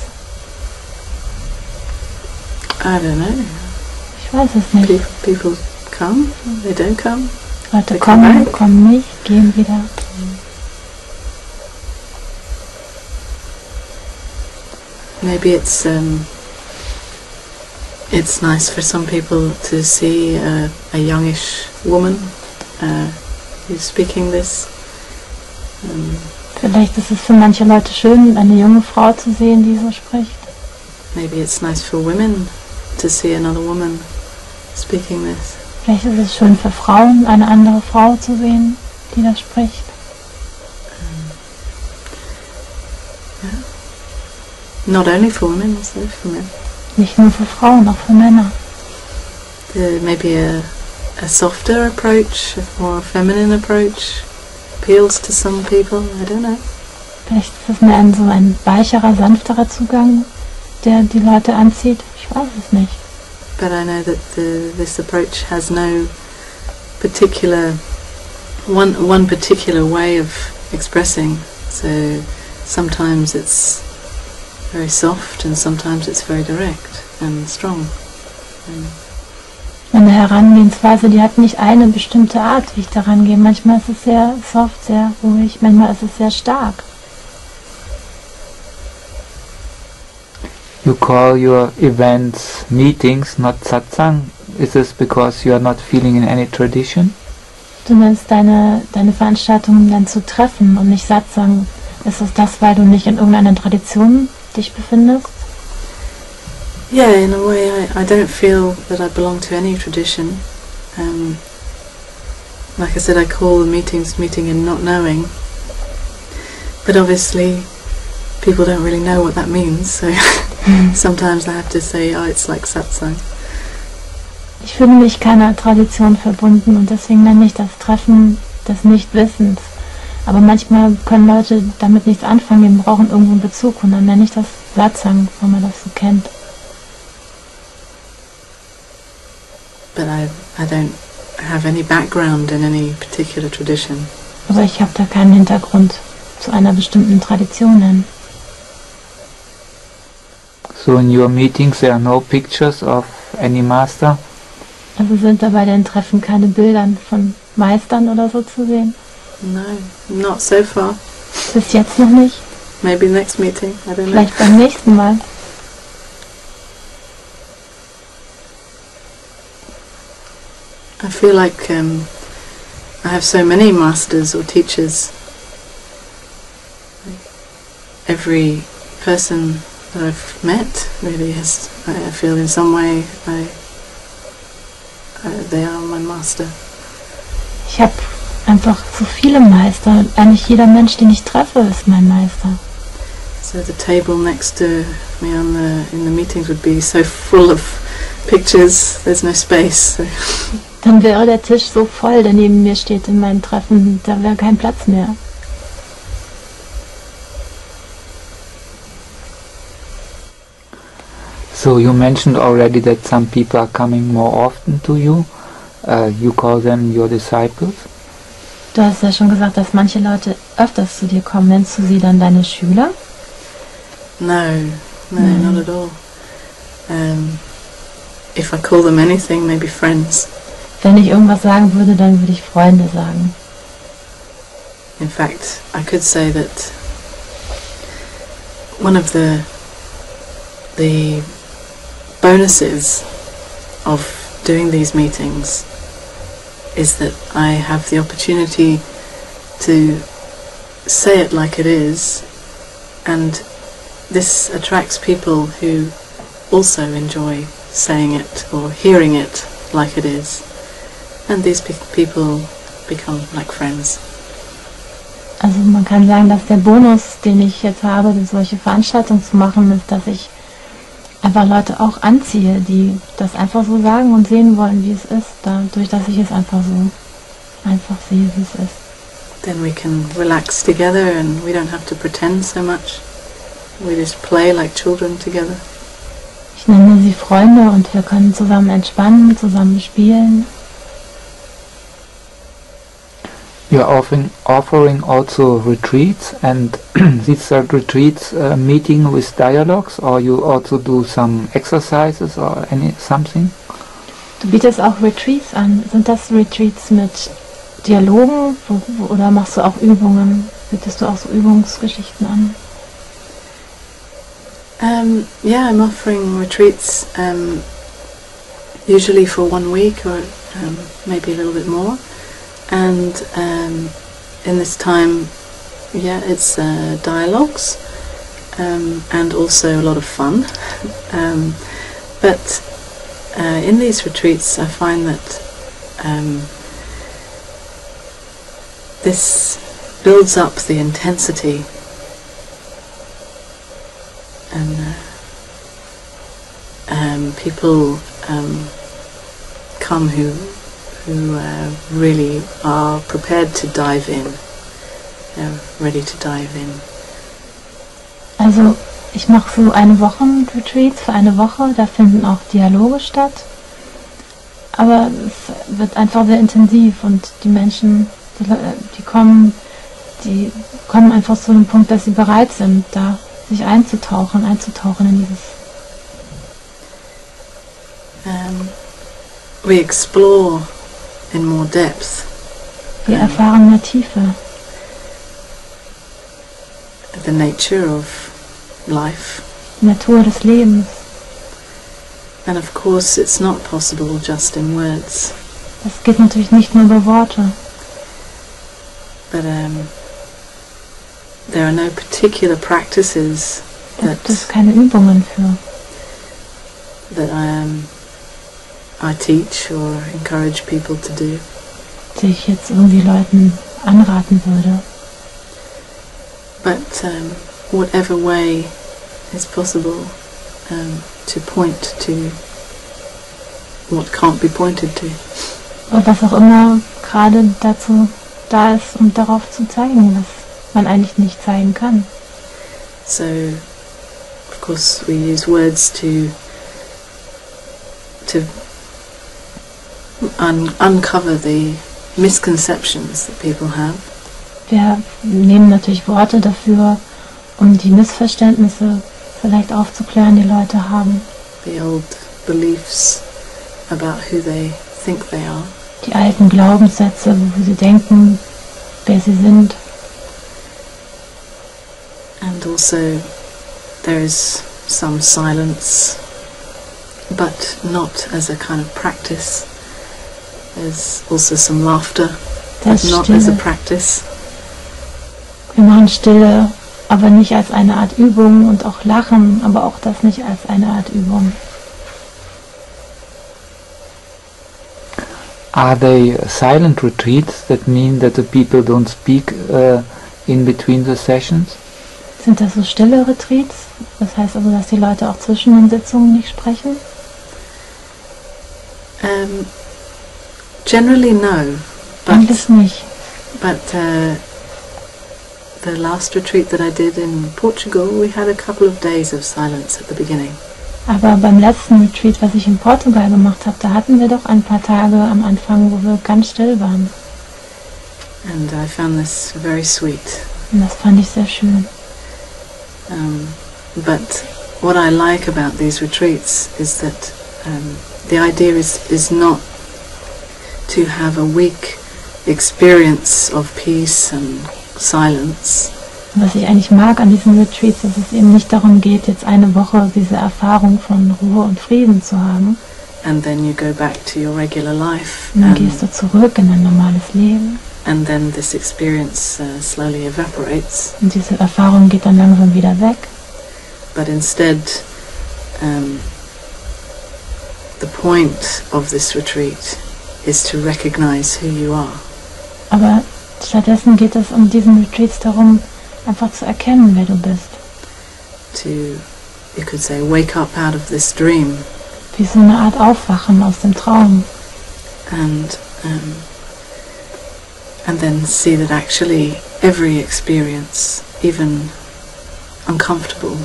I don't know. Ich weiß es nicht. People come, they don't come. Leute they kommen, kommen nicht, gehen wieder. Maybe it's nice for some people to see a youngish woman who's speaking this. Vielleicht ist es für manche Leute schön, eine junge Frau zu sehen, die so spricht. Maybe it's nice for women to see another woman speaking this. Vielleicht ist es schön für Frauen, eine andere Frau zu sehen, die das spricht. Not only for women, also for men. Nicht nur für Frauen, auch für Männer. Maybe a softer approach, a more feminine approach appeals to some people, I don't know. Vielleicht ist es mehr so ein weicherer, sanfterer Zugang, der die Leute anzieht. Ich weiß es nicht. But I know that this approach has no particular one particular way of expressing. So sometimes it's very soft and sometimes it's very direct and strong. Eine Herangehensweise, die hat nicht eine bestimmte Art, wie ich daran gehe. Manchmal ist es sehr soft, sehr ruhig, manchmal ist es sehr stark. You call your events meetings, not satsang. Is this because you are not feeling in any tradition? Du nennst deine Veranstaltungen dann zu Treffen und nicht Satsang. Ist es das, weil du nicht in irgendeiner Tradition dich befindest? Yeah, in a way I don't feel that I belong to any tradition. Like I said, I call the meetings meeting and not knowing. But obviously people don't really know what that means, so sometimes I have to say, oh, it's like satsang. Ich fühle mich keiner Tradition verbunden und deswegen nenne ich das Treffen des Nichtwissens. Aber manchmal können Leute damit nichts anfangen, die brauchen irgendwo einen Bezug und dann nenne ich das Satsang, wo man das so kennt. But I don't have any background in any particular tradition. Aber ich habe da keinen Hintergrund zu einer bestimmten Tradition hin. So in your meetings there are no pictures of any master? Also sind da bei den Treffen keine Bilder von Meistern oder so zu sehen? No, not so far. Bis jetzt noch nicht. Maybe next meeting, I don't know. Vielleicht beim nächsten Mal. I feel like I have so many masters or teachers. Every person that I've met really has, I feel in some way, they are my master. Ich habe einfach so viele Meister. Eigentlich jeder Mensch, den ich treffe, ist mein Meister. So the table next to me in the meetings would be so full of pictures, there's no space. So. Dann wäre der Tisch so voll, der neben mir steht in meinen Treffen, da wäre kein Platz mehr. So you mentioned already that some people are coming more often to you. You call them your disciples. Du hast ja schon gesagt, dass manche Leute öfters zu dir kommen. Nennst du sie dann deine Schüler? No, not at all. If I call them anything, maybe friends. Wenn ich irgendwas sagen würde, dann würde ich Freunde sagen. In fact, I could say that one of the bonuses of doing these meetings is that I have the opportunity to say it like it is, and this attracts people who also enjoy saying it or hearing it like it is, and these people become like friends. Also man kann sagen, dass der Bonus, den ich jetzt habe, solche Veranstaltungen zu machen, ist, dass ich einfach Leute auch anziehe, die das einfach so sagen und sehen wollen, wie es ist, dadurch, dass ich es einfach sehe, wie es ist. Then we can relax together and we don't have to pretend so much. We just play like children together. Ich nenne sie Freunde und wir können zusammen entspannen, zusammen spielen. You're offering also retreats, and these are retreats meeting with dialogues, or you also do some exercises or something? Du bietest auch Retreats an. Sind das Retreats mit Dialogen oder machst du auch Übungen? Bietest du auch so Übungsgeschichten an? Yeah, I'm offering retreats usually for 1 week or maybe a little bit more. And in this time, yeah, it's dialogues and also a lot of fun. But in these retreats, I find that this builds up the intensity, and people come who really are prepared to dive in. They're ready to dive in. Also ich mache so eine Wochen-Retreats für eine Woche, da finden auch Dialoge statt. Aber es wird einfach sehr intensiv und die Menschen, die kommen einfach zu einem Punkt, dass sie bereit sind, da sich einzutauchen in dieses. We explore in more depth. Wir erfahren mehr Tiefe. The nature of life. Die Natur des Lebens. And of course it's not possible just in words. Das geht natürlich nicht nur über Worte. But there are no particular practices Da gibt es keine Übungen für. That I teach or encourage people to do. Die ich jetzt irgendwie Leuten anraten würde. But whatever way is possible to point to what can't be pointed to. Und was auch immer gerade dazu da ist, um darauf zu zeigen, was man eigentlich nicht zeigen kann. So, of course, we use words to uncover the misconceptions that people have. Wir nehmen natürlich Worte dafür, um die Missverständnisse vielleicht aufzuklären, die Leute haben. The old beliefs about who they think they are. Die alten Glaubenssätze, wo sie denken, wer sie sind. And also there is some silence, but not as a kind of practice. There's also some laughter, but not as a practice. Wir machen Stille, aber nicht als eine Art Übung, und auch Lachen, aber auch das nicht als eine Art Übung. Are they silent retreats that mean that the people don't speak in between the sessions? Sind das so stille Retreats? Das heißt also, dass die Leute auch zwischen den Sitzungen nicht sprechen? Generally no, Eigentlich nicht. but the last retreat that I did in Portugal, we had a couple of days of silence at the beginning. Aber beim letzten Retreat, was ich in Portugal gemacht habe, da hatten wir doch ein paar Tage am Anfang, wo wir ganz still waren. And I found this very sweet. Und das fand ich sehr schön. But what I like about these retreats is that the idea is not to have a week experience of peace and silence. Was ich eigentlich mag an diesen Retreats, dass es eben nicht darum geht, jetzt eine Woche diese Erfahrung von Ruhe und Frieden zu haben. And then you go back to your regular life. Und dann gehst du zurück in ein normales Leben. And then this experience slowly evaporates. Und diese Erfahrung geht dann langsam wieder weg. But instead, the point of this retreat is to recognize who you are. Aber stattdessen geht es diesen Retreats darum, einfach zu erkennen, wer du bist. To you could say, wake up out of this dream. Wie so eine Art Aufwachen aus dem Traum. And then see that actually every experience, even uncomfortable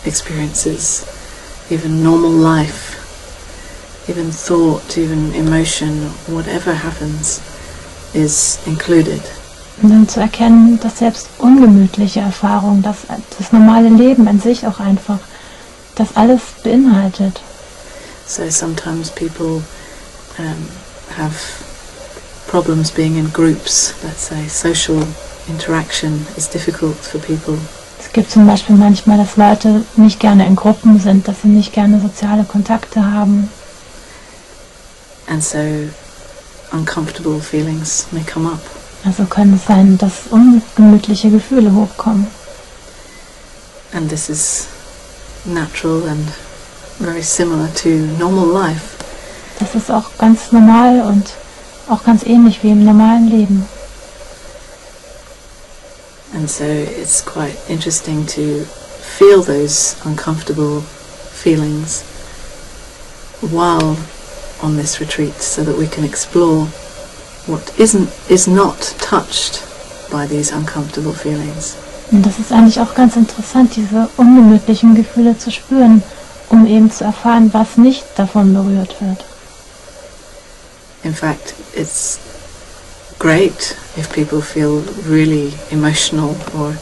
experiences, even normal life, even thought, even emotion, whatever happens, is included. Und dann zu erkennen, dass selbst ungemütliche Erfahrungen, dass das normale Leben an sich auch einfach, das alles beinhaltet. So sometimes people have problems being in groups. Let's say social interaction is difficult for people. Es gibt zum Beispiel manchmal, dass Leute nicht gerne in Gruppen sind, dass sie nicht gerne soziale Kontakte haben. And so uncomfortable feelings may come up. Also kann es sein, dass ungemütliche Gefühle hochkommen. And this is natural and very similar to normal life. Das ist auch ganz normal und auch ganz ähnlich wie im normalen Leben. And so it's quite interesting to feel those uncomfortable feelings while on this retreat, so that we can explore what is not touched by these uncomfortable feelings. Und das ist eigentlich auch ganz interessant, diese ungemütlichen Gefühle zu spüren, um eben zu erfahren, was nicht davon berührt wird. In fact, it's great if people feel really emotional or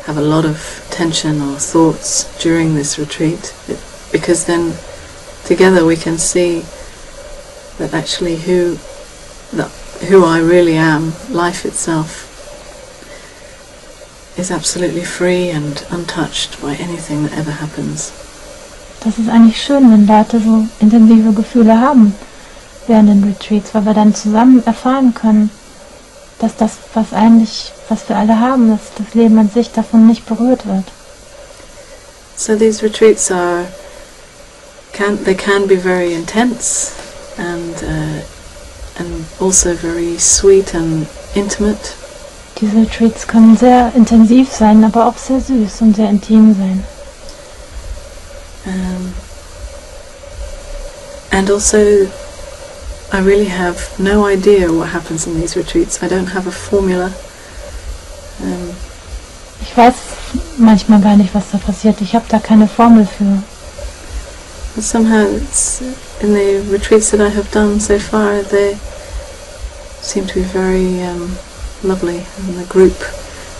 have a lot of tension or thoughts during this retreat, because then together we can see that actually who I really am, life itself, is absolutely free and untouched by anything that ever happens. Das ist eigentlich schön, wenn Leute so intensive Gefühle haben während den Retreats, weil wir dann zusammen erfahren können, dass das, was wir alle haben, dass das Leben an sich davon nicht berührt wird. So these retreats can be very intense and also very sweet and intimate. Diese Retreats können sehr intensiv sein, aber auch sehr süß und sehr intim sein. And also, I really have no idea what happens in these retreats. I don't have a formula. Ich weiß manchmal gar nicht, was da passiert. Ich habe da keine Formel für. But somehow, it's, in the retreats that I have done so far, they seem to be very lovely, and the group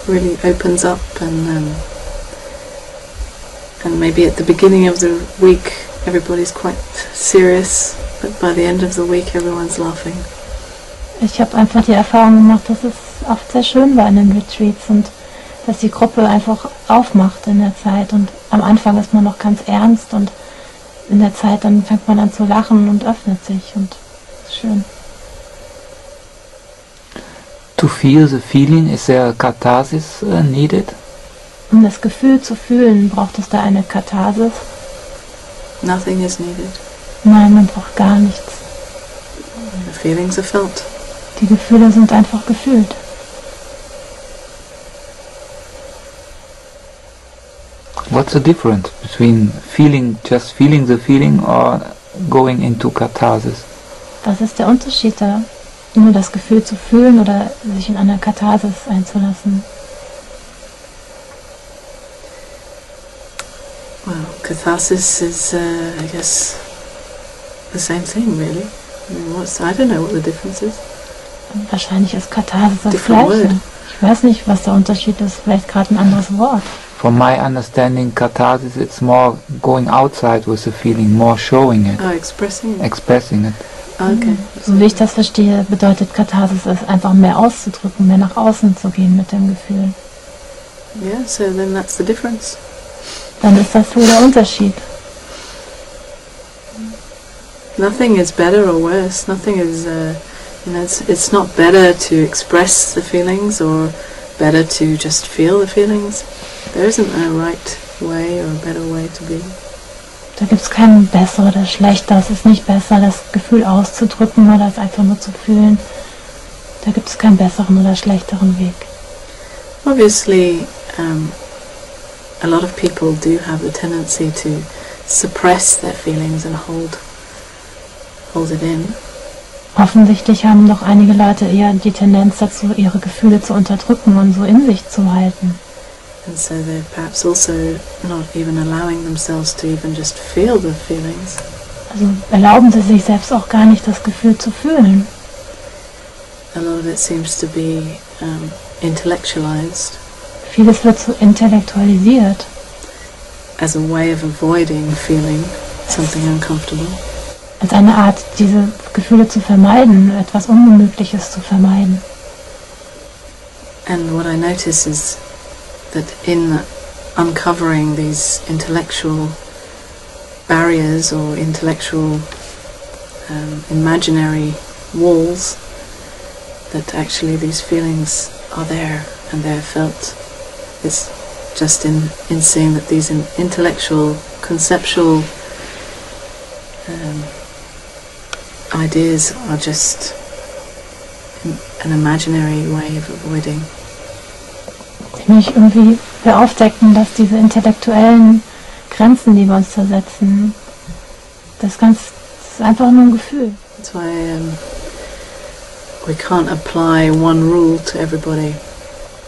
really opens up, and maybe at the beginning of the week everybody's quite serious, but by the end of the week everyone's laughing. Ich habe einfach die Erfahrung gemacht, dass es oft sehr schön war in den Retreats und dass die Gruppe einfach aufmacht in der Zeit, und am Anfang ist man noch ganz ernst und in der Zeit dann fängt man an zu lachen und öffnet sich, und das ist schön. To feel the feeling, is there a catharsis needed? Um das Gefühl zu fühlen, braucht es da eine Katharsis? Nothing is needed. Nein, man braucht gar nichts. The feelings are felt. Die Gefühle sind einfach gefühlt. What's the difference between just feeling the feeling or going into catharsis? Was ist der Unterschied da? Nur das Gefühl zu fühlen oder sich in einer Katharsis einzulassen? Well, catharsis is, I guess, the same thing, really. I mean, I don't know what the difference is. Wahrscheinlich ist Katharsis das Different Gleiche. word. Ich weiß nicht, was der Unterschied ist. Vielleicht gerade ein anderes Wort. From my understanding, catharsis, it's more going outside with the feeling, more showing it, Oh, expressing it. expressing it. Okay. So wie ich das verstehe, bedeutet Katharsis es einfach mehr auszudrücken, mehr nach außen zu gehen mit dem Gefühl. Yeah, so then that's the difference. Dann ist das so der Unterschied. Nothing is better or worse. Nothing is, it's not better to express the feelings or better to just feel the feelings. There isn't a right way or a better way to be. Da gibt es keinen besser oder schlechter. Es ist nicht besser, das Gefühl auszudrücken oder es einfach nur zu fühlen. Da gibt es keinen besseren oder schlechteren Weg. Obviously, a lot of people do have the tendency to suppress their feelings and hold it in. Offensichtlich haben doch einige Leute eher die Tendenz dazu, ihre Gefühle zu unterdrücken und so in sich zu halten. And so they're perhaps also not even allowing themselves to even just feel the feelings. Also erlauben sie sich selbst auch gar nicht, das Gefühl zu fühlen. A lot of it seems to be intellectualized. Vieles wird so intellektualisiert. As a way of avoiding feeling something uncomfortable. Als eine Art, diese Gefühle zu vermeiden, etwas Ungemütliches zu vermeiden. And what I notice is that in uncovering these intellectual barriers or intellectual imaginary walls, that actually these feelings are there and they're felt. It's just in seeing that these intellectual, conceptual ideas are just an imaginary way of avoiding. Nämlich irgendwie wir aufdecken, dass diese intellektuellen Grenzen, die wir uns da setzen, das ist einfach nur ein Gefühl. That's why we can't apply one rule to everybody.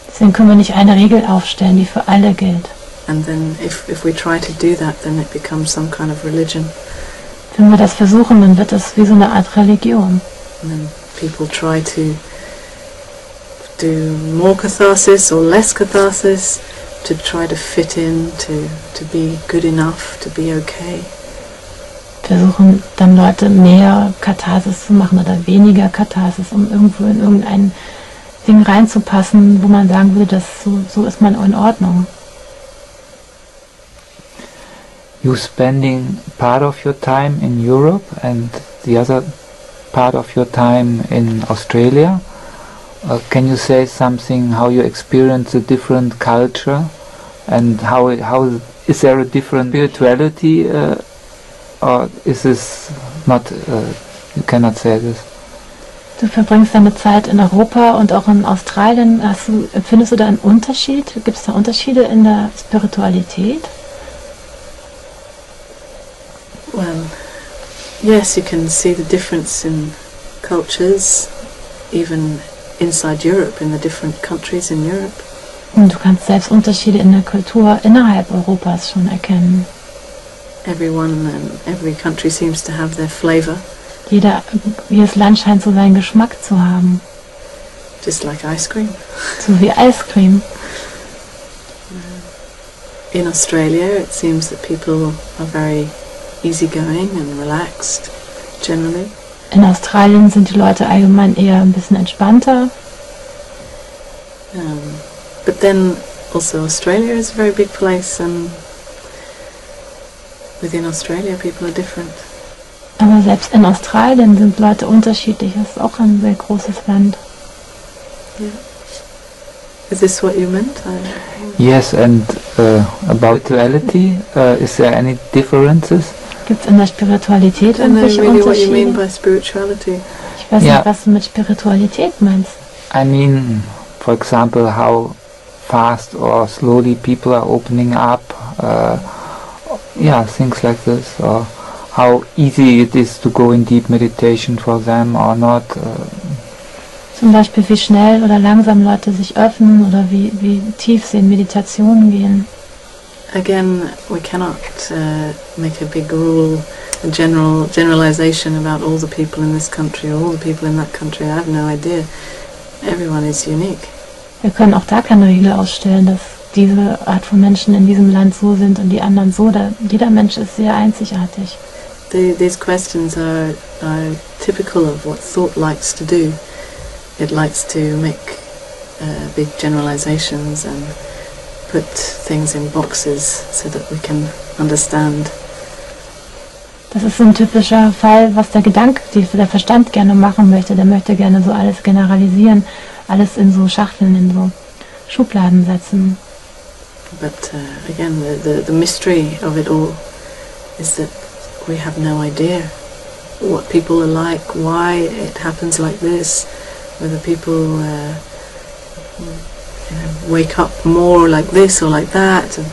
Deswegen können wir nicht eine Regel aufstellen, die für alle gilt. And then if we try to do that, then it becomes some kind of religion. Wenn wir das versuchen, dann wird das wie so eine Art Religion. And then people try to do more catharsis or less catharsis, to try to fit in, to be good enough, to be okay. Versuchen dann Leute mehr Katharsis zu machen oder weniger Katharsis, um irgendwo in irgendein Ding reinzupassen, wo man sagen würde, dass so ist man in Ordnung. You spending part of your time in Europe and the other part of your time in Australia. Can you say something how you experience a different culture and how is there a different spirituality or is this not you cannot say this? Du verbringst deine Zeit in Europa und auch in Australien. Findest du da einen Unterschied? Gibt es da Unterschiede in der Spiritualität? Well, yes, you can see the difference in cultures, even inside Europe, in the different countries in Europe. Und du kannst selbst Unterschiede in der Kultur innerhalb Europas schon erkennen. Everyone and every country seems to have their flavor. Jedes Land scheint so seinen Geschmack zu haben. Just like ice cream. So wie Eiscreme. In Australia, it seems that people are very easygoing and relaxed, generally. In Australien sind die Leute allgemein eher ein bisschen entspannter. But then also Australia is a very big place, and within Australia people are different. Aber selbst in Australien sind Leute unterschiedlich. Das ist auch ein sehr großes Land. Yeah. Is this what you meant? Yes, and about spirituality, is there any differences? Gibt es in der Spiritualität irgendwelche really Unterschiede? what you mean by spirituality. Ich weiß nicht, was du mit Spiritualität meinst. I mean, for example, how fast or slowly people are opening up, things like this, or how easy it is to go in deep meditation for them or not. Zum Beispiel, wie schnell oder langsam Leute sich öffnen oder wie tief sie in Meditationen gehen. Again, we cannot make a big rule, a generalization about all the people in this country or all the people in that country. I have no idea. Everyone is unique. Wir können auch da keine Regel ausstellen, dass diese Art von Menschen in diesem Land so sind und die anderen so. Jeder Mensch ist sehr einzigartig. These questions are typical of what thought likes to do. It likes to make big generalizations and put things in boxes so that we can understand. Das ist so ein typischer Fall, was der Verstand gerne machen möchte. Der möchte gerne so alles generalisieren, alles in so Schachteln, in so Schubladen setzen. But again, the mystery of it all is that we have no idea what people are like, why it happens like this, whether people wake up more like this or like that. And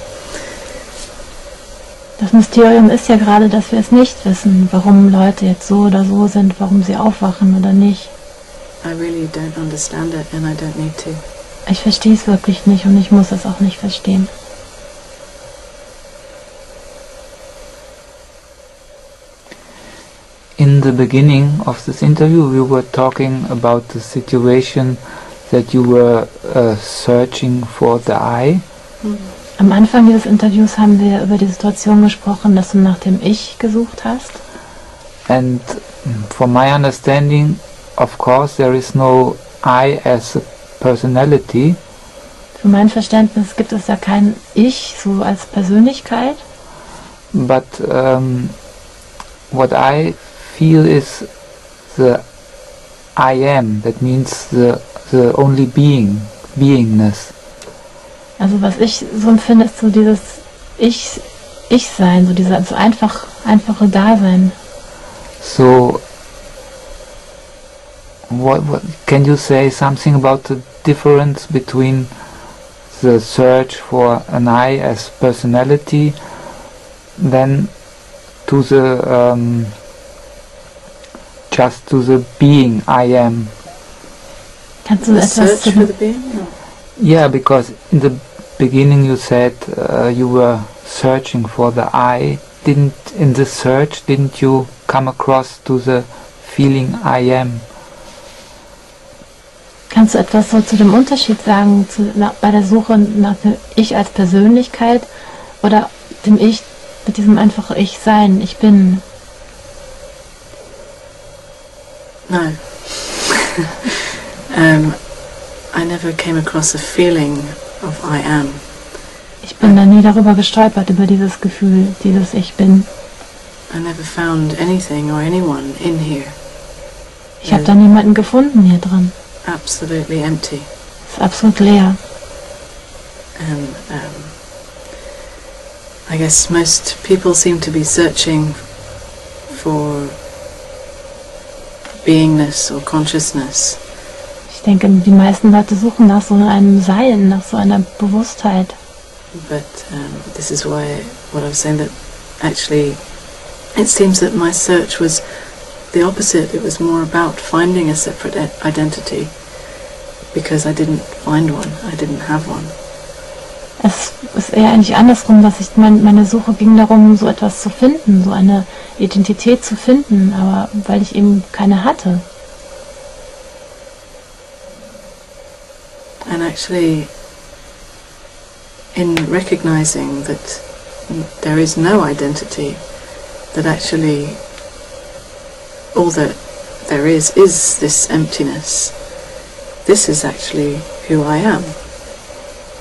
Das Mysterium ist ja gerade, dass wir es nicht wissen, warum Leute jetzt so oder so sind, warum sie aufwachen oder nicht. I really don't understand it and I don't need to. Ich verstehe es wirklich nicht und ich muss es auch nicht verstehen. In the beginning of this interview, we were talking about the situation that you were searching for the I. Am Anfang dieses Interviews haben wir über die Situation gesprochen, dass du nach dem Ich gesucht hast. And from my understanding, of course, there is no I as a personality. Für mein Verständnis gibt es ja kein Ich so als Persönlichkeit. But what I feel is the I am. That means the only beingness. Also was ich so empfinde, ist so dieses Ich-Sein, so dieses einfache Dasein. So, what can you say something about the difference between the search for an I as personality, then to the just to the being I am? Kannst du The etwas search zu for the being? No. Yeah, because in the beginning you said you were searching for the I. In the search, didn't you come across to the feeling I am? Kannst du etwas so zu dem Unterschied sagen bei der Suche nach dem Ich als Persönlichkeit oder dem Ich mit diesem einfachen Ich-Sein, ich bin? No. I never came across a feeling of I am. Ich bin da nie darüber gestolpert, über dieses Gefühl, dieses Ich bin. I never found anything or anyone in here. Ich habe da niemanden gefunden hier drin. Absolutely empty. Es ist absolut leer. And I guess most people seem to be searching for beingness or consciousness. Ich denke, die meisten Leute suchen nach so einem Sein, nach so einer Bewusstheit. But this is why what I was saying, that actually it seems that my search was the opposite. It was more about finding a separate identity, because I didn't find one, I didn't have one. Es ist eher eigentlich andersrum, dass meine Suche ging darum, so etwas zu finden, so eine Identität zu finden, aber weil ich eben keine hatte. And actually, in recognizing that there is no identity, that actually all that there is this emptiness. This is actually who I am,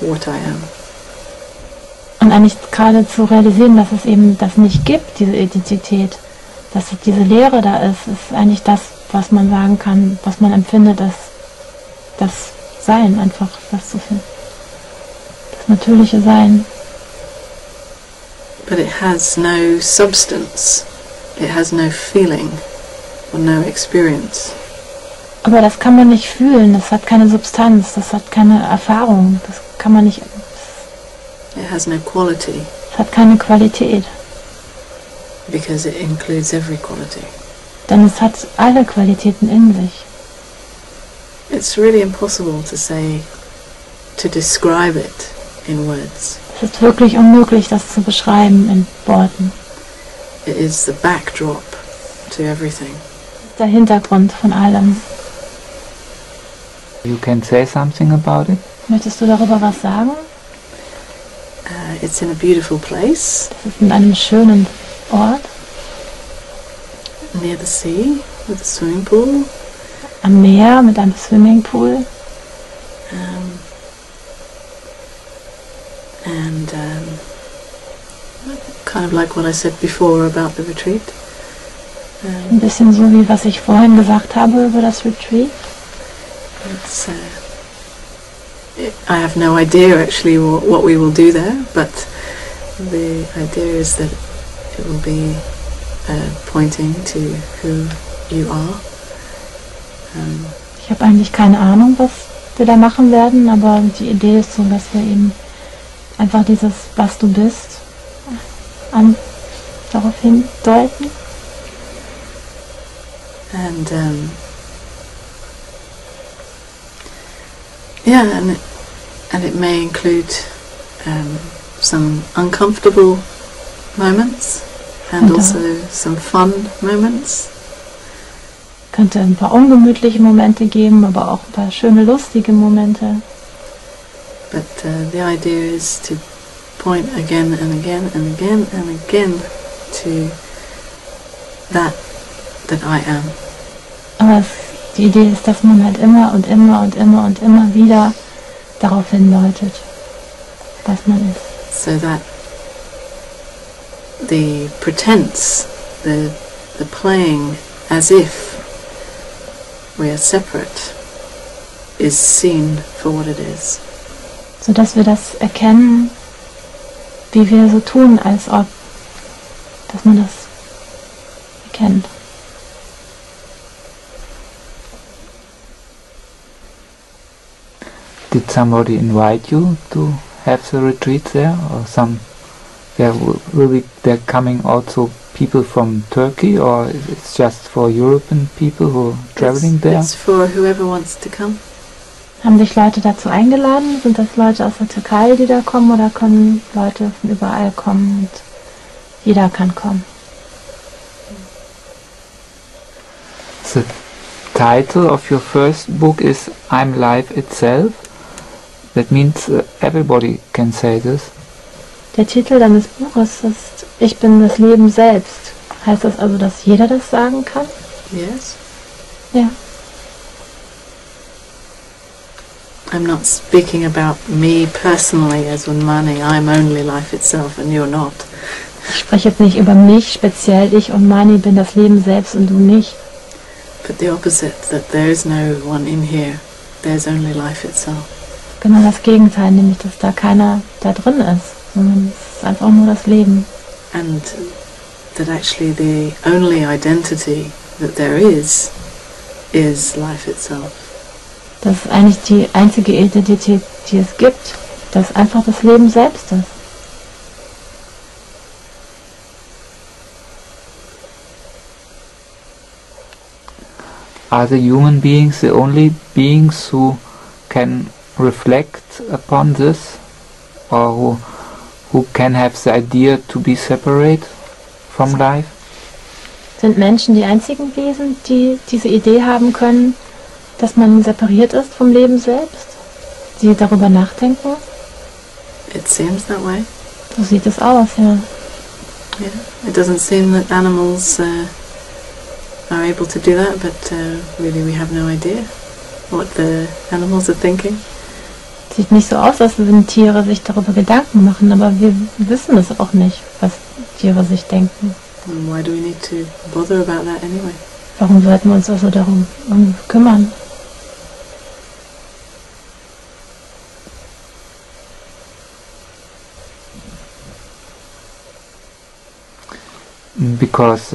what I am. Und eigentlich gerade zu realisieren, dass es eben das nicht gibt, diese Identität, dass diese Leere da ist eigentlich das, was man sagen kann, was man empfindet, das Sein, einfach das zu finden. Das natürliche Sein. But it has no substance, it has no feeling or no experience. Aber das kann man nicht fühlen, das hat keine Substanz, das hat keine Erfahrung, das kann man nicht... It has no quality. Es hat keine Qualität. Because it includes every quality. Denn es hat alle Qualitäten in sich. It's really impossible to describe it in words. Es ist wirklich unmöglich, das zu beschreiben in Worten. It is the backdrop to everything. Das ist der Hintergrund von allem. You can say something about it? Möchtest du darüber was sagen? It's in a beautiful place. Das ist in einem schönen Ort. Near the sea, with a swimming pool. Am Meer mit einem Swimmingpool. And kind of like what I said before about the retreat. Ein bisschen so wie was ich vorhin gesagt habe über das Retreat. It's, I have no idea actually what we will do there, but the idea is that it will be pointing to who you are. Ich habe eigentlich keine Ahnung, was wir da machen werden, aber die Idee ist so, dass wir eben einfach dieses, was du bist, darauf hindeuten. And yeah, and it may include some uncomfortable moments and also some fun moments. Könnte ein paar ungemütliche Momente geben, aber auch ein paar schöne, lustige Momente. But the idea is to point again and again and again and again to that I am. Aber die Idee ist, dass man halt immer und immer und immer und immer wieder darauf hindeutet, was man ist. So that the pretense, the playing as if we are separate, is seen for what it is. So dass wir das erkennen, wie wir so tun, als ob, dass man das erkennt. Did somebody invite you to have the retreat there, or will be coming also people from Turkey, or it's just for European people who are traveling there? It's for whoever wants to come. Haben sich Leute dazu eingeladen? Sind das Leute aus der Türkei, die da kommen, oder können Leute von überall kommen und jeder kann kommen? The title of your first book is I'm Life Itself. That means everybody can say this. Der Titel deines Buches ist Ich bin das Leben selbst. Heißt das also, dass jeder das sagen kann? Yes. Ja. I'm not speaking about me personally as Unmani. I'm only life itself and you're not. Ich spreche jetzt nicht über mich, speziell ich und Mani bin das Leben selbst und du nicht. But the opposite, that there is no one in here. There's only life itself. Genau das Gegenteil, nämlich dass da keiner da drin ist, sondern es ist einfach nur das Leben. And that actually the only identity that there is life itself. Das ist eigentlich die einzige Identität, die es gibt, dass einfach das Leben selbst ist. Are the human beings the only beings who can reflect upon this, or who can have the idea to be separate from life? Sind Menschen die einzigen Wesen, die diese Idee haben können, dass man separiert ist vom Leben selbst? Die darüber nachdenken? It seems that way. So sieht es aus, ja. Yeah. It doesn't seem that animals are able to do that, but really we have no idea what the animals are thinking. Sieht nicht so aus, als würden Tiere sich darüber Gedanken machen, aber wir wissen es auch nicht, was Tiere sich denken. And why do we need to bother about that anyway? Warum sollten wir uns also darum kümmern? Because,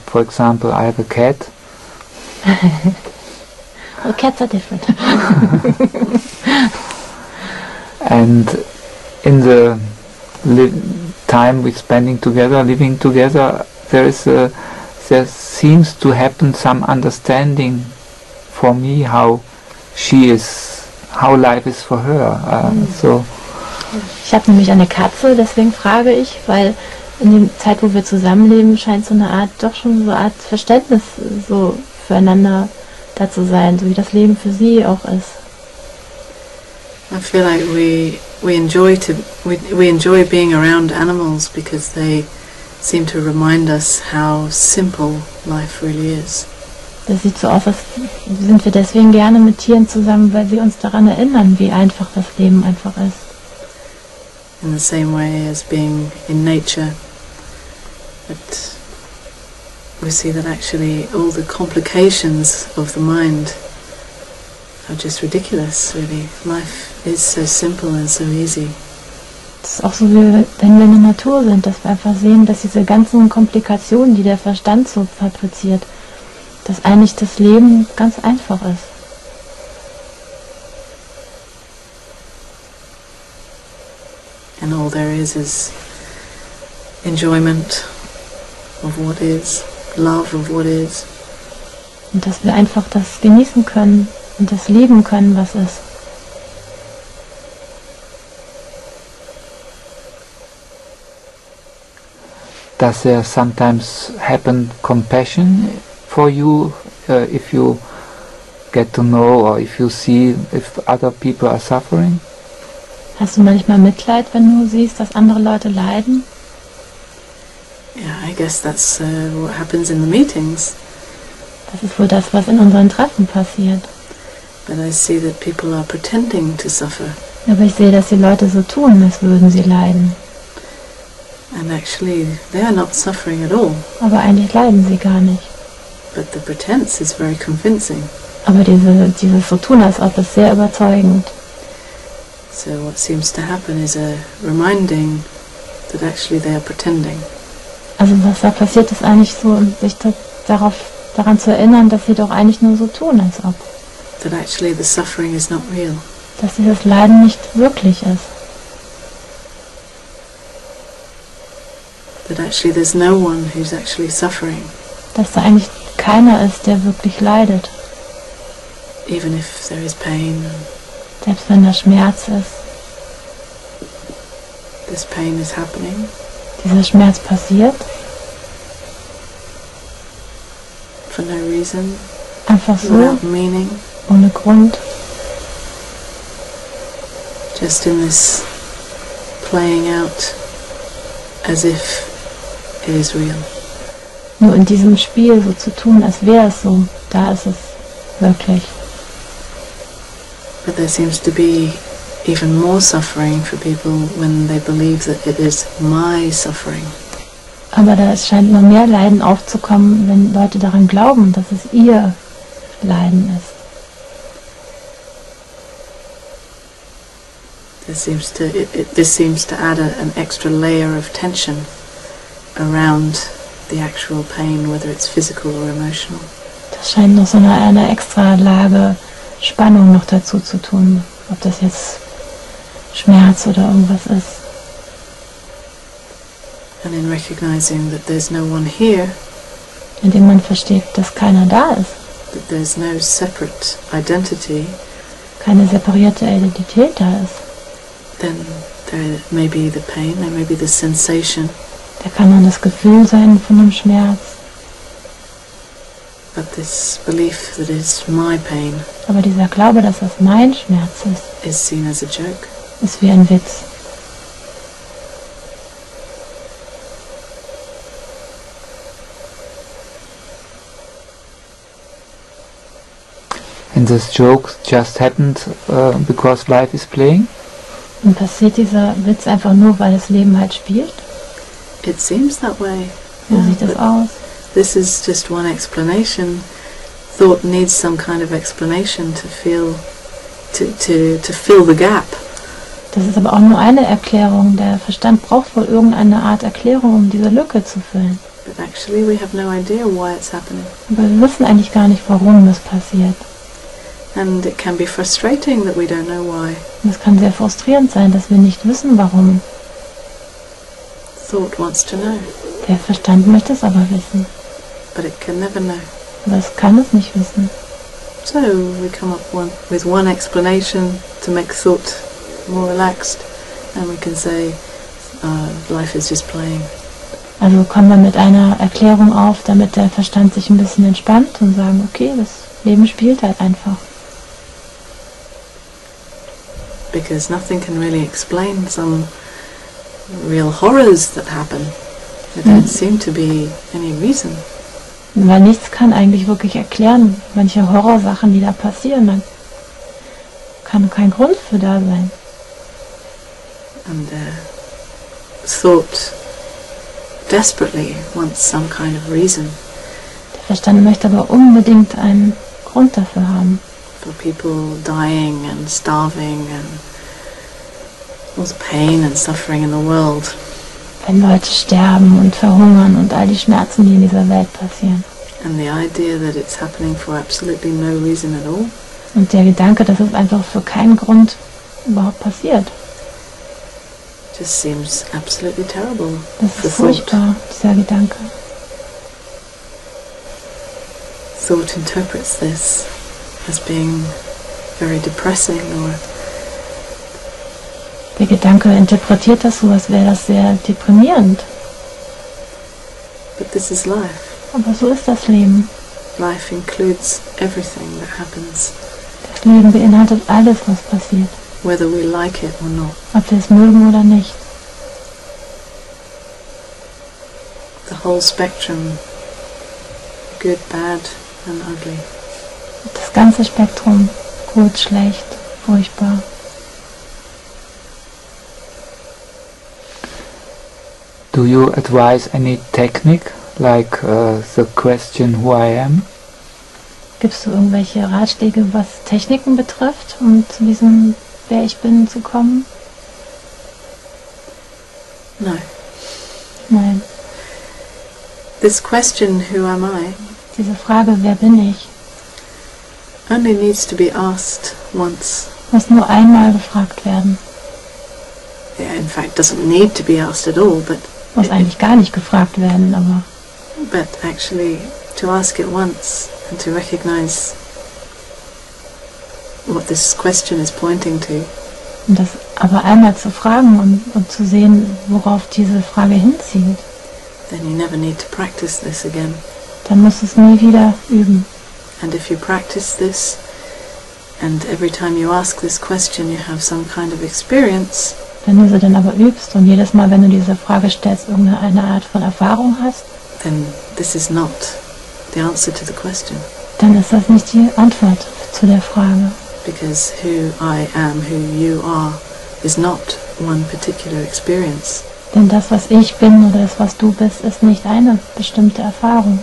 for example, I have a cat. Well, cats are different. And in the time we're spending together, living together, there seems to happen some understanding for me how she is, how life is for her. So. Ich habe nämlich eine Katze, deswegen frage ich, weil in der Zeit, wo wir zusammenleben, scheint so eine Art, doch schon so eine Art Verständnis so füreinander da zu sein, so wie das Leben für sie auch ist. I feel like we enjoy being around animals because they seem to remind us how simple life really is. Das sieht so aus, als sind wir deswegen gerne mit Tieren zusammen, weil sie uns daran erinnern, wie einfach das Leben einfach ist. In the same way as being in nature, but we see that actually all the complications of the mind are just ridiculous, really. Life is so simple and so easy. Das ist auch so, wie wenn wir in der Natur sind, dass wir einfach sehen, dass diese ganzen Komplikationen, die der Verstand so fabriziert, dass eigentlich das Leben ganz einfach ist. And all there is enjoyment of what is, love of what is. Und dass wir einfach das genießen können und das lieben können, was ist. Does there sometimes happen compassion for you if you get to know or if you see if other people are suffering? Hast du manchmal Mitleid, wenn du siehst, dass andere Leute leiden? Yeah, I guess that's what happens in the meetings. Das ist wohl das, was in unseren Treffen passiert. But I see that people are pretending to suffer. Aber ich sehe, dass die Leute so tun, als würden sie leiden. And actually, they are not suffering at all. Aber eigentlich leiden sie gar nicht. But the pretense is very convincing. Aber dieses so tun, als ob, ist sehr überzeugend. So what seems to happen is a reminding that actually they are pretending. Also was da passiert, ist eigentlich so, sich daran zu erinnern, dass sie doch eigentlich nur so tun, als ob. That actually the suffering is not real. Dass dieses Leiden nicht wirklich ist. That actually there's no one who's actually suffering. Dass da eigentlich keiner ist, der wirklich leidet. Even if there is pain. Selbst wenn da Schmerz ist. This pain is happening. Dieser Schmerz passiert. For no reason. Einfach so. Without meaning. Ohne Grund. Just in this playing out as if it is real. Nur in diesem Spiel so zu tun, als wäre es so. Da ist es wirklich. But there seems to be even more suffering for people when they believe that it is my suffering. Aber da scheint noch mehr Leiden aufzukommen, wenn Leute daran glauben, dass es ihr Leiden ist. This seems to add an extra layer of tension around the actual pain, whether it's physical or emotional. Das scheint noch so eine extra Lage Spannung noch dazu zu tun, ob das jetzt Schmerz oder irgendwas ist. And in recognizing that there's no one here, indem man versteht, dass keiner da ist, that there's no separate identity, keine separierte Identität da ist, then there may be the pain, there may be the sensation. Da kann dann das Gefühl sein von dem Schmerz. But this belief that it's my pain, aber dieser Glaube, dass das mein Schmerz ist, is seen as a joke. Ist wie ein Witz. And this joke just happened because life is playing? Und passiert dieser Witz einfach nur, weil das Leben halt spielt? It seems that way. So sieht das aus. This is just one explanation. Thought needs some kind of explanation to fill the gap. Das ist aber auch nur eine Erklärung. Der Verstand braucht wohl irgendeine Art Erklärung, um diese Lücke zu füllen. But actually we have no idea why it's happening. Aber wir wissen eigentlich gar nicht, warum das passiert. And it can be frustrating that we don't know why. Und es kann sehr frustrierend sein, dass wir nicht wissen, warum. Thought wants to know. Der Verstand möchte es aber wissen. But it can never know. Aber es kann es nicht wissen. So we come up with one explanation to make thought more relaxed, and we can say life is just playing. Also kommen wir mit einer Erklärung auf, damit der Verstand sich ein bisschen entspannt und sagen, okay, das Leben spielt halt einfach. Because nothing can really explain some real horrors that happen. There don't seem to be any reason. Weil nichts kann eigentlich wirklich erklären, manche Horrorsachen, die da passieren. Da kann kein Grund für da sein. And thought desperately wants some kind of reason. Der Verstand möchte aber unbedingt einen Grund dafür haben. For people dying and starving and all the pain and suffering in the world. Wenn Leute sterben und verhungern und all die Schmerzen, die in dieser Welt passieren. And the idea that it's happening for absolutely no reason at all. Und der Gedanke, dass es einfach für keinen Grund überhaupt passiert. just seems absolutely terrible. Das The ist furchtbar, dieser Gedanke. Thought interprets this as being very depressing, or Der Gedanke interpretiert das so, als wäre das sehr deprimierend. but this is life. Aber so ist das Leben. Life includes everything that happens, Das Leben beinhaltet alles, was passiert. whether we like it or not. Ob wir es mögen oder nicht. The whole spectrum, good, bad and ugly. Das ganze Spektrum. Gut, schlecht, furchtbar. Do you advise any technique, like the question who I am? Gibst du irgendwelche Ratschläge, was Techniken betrifft, um zu diesem Wer ich bin zu kommen? No. Nein. This question, who am I, Diese Frage, wer bin ich, only needs to be asked once. muss nur einmal gefragt werden. Yeah, in fact, doesn't need to be asked at all, Muss eigentlich gar nicht gefragt werden, aber but actually to ask it once and to recognize what this question is pointing to, und das aber einmal zu fragen und zu sehen, worauf diese Frage hinzielt, then you never need to practice this again. dann musst du es nie wieder üben. And if you practice this, and every time you ask this question you have some kind of experience, Wenn du sie dann aber übst und jedes Mal, wenn du diese Frage stellst, irgendeine Art von Erfahrung hast, then this is not the answer to the question. dann ist das nicht die Antwort zu der Frage. Because who I am, who you are, is not one particular experience. Denn das, was ich bin oder das, was du bist, ist nicht eine bestimmte Erfahrung.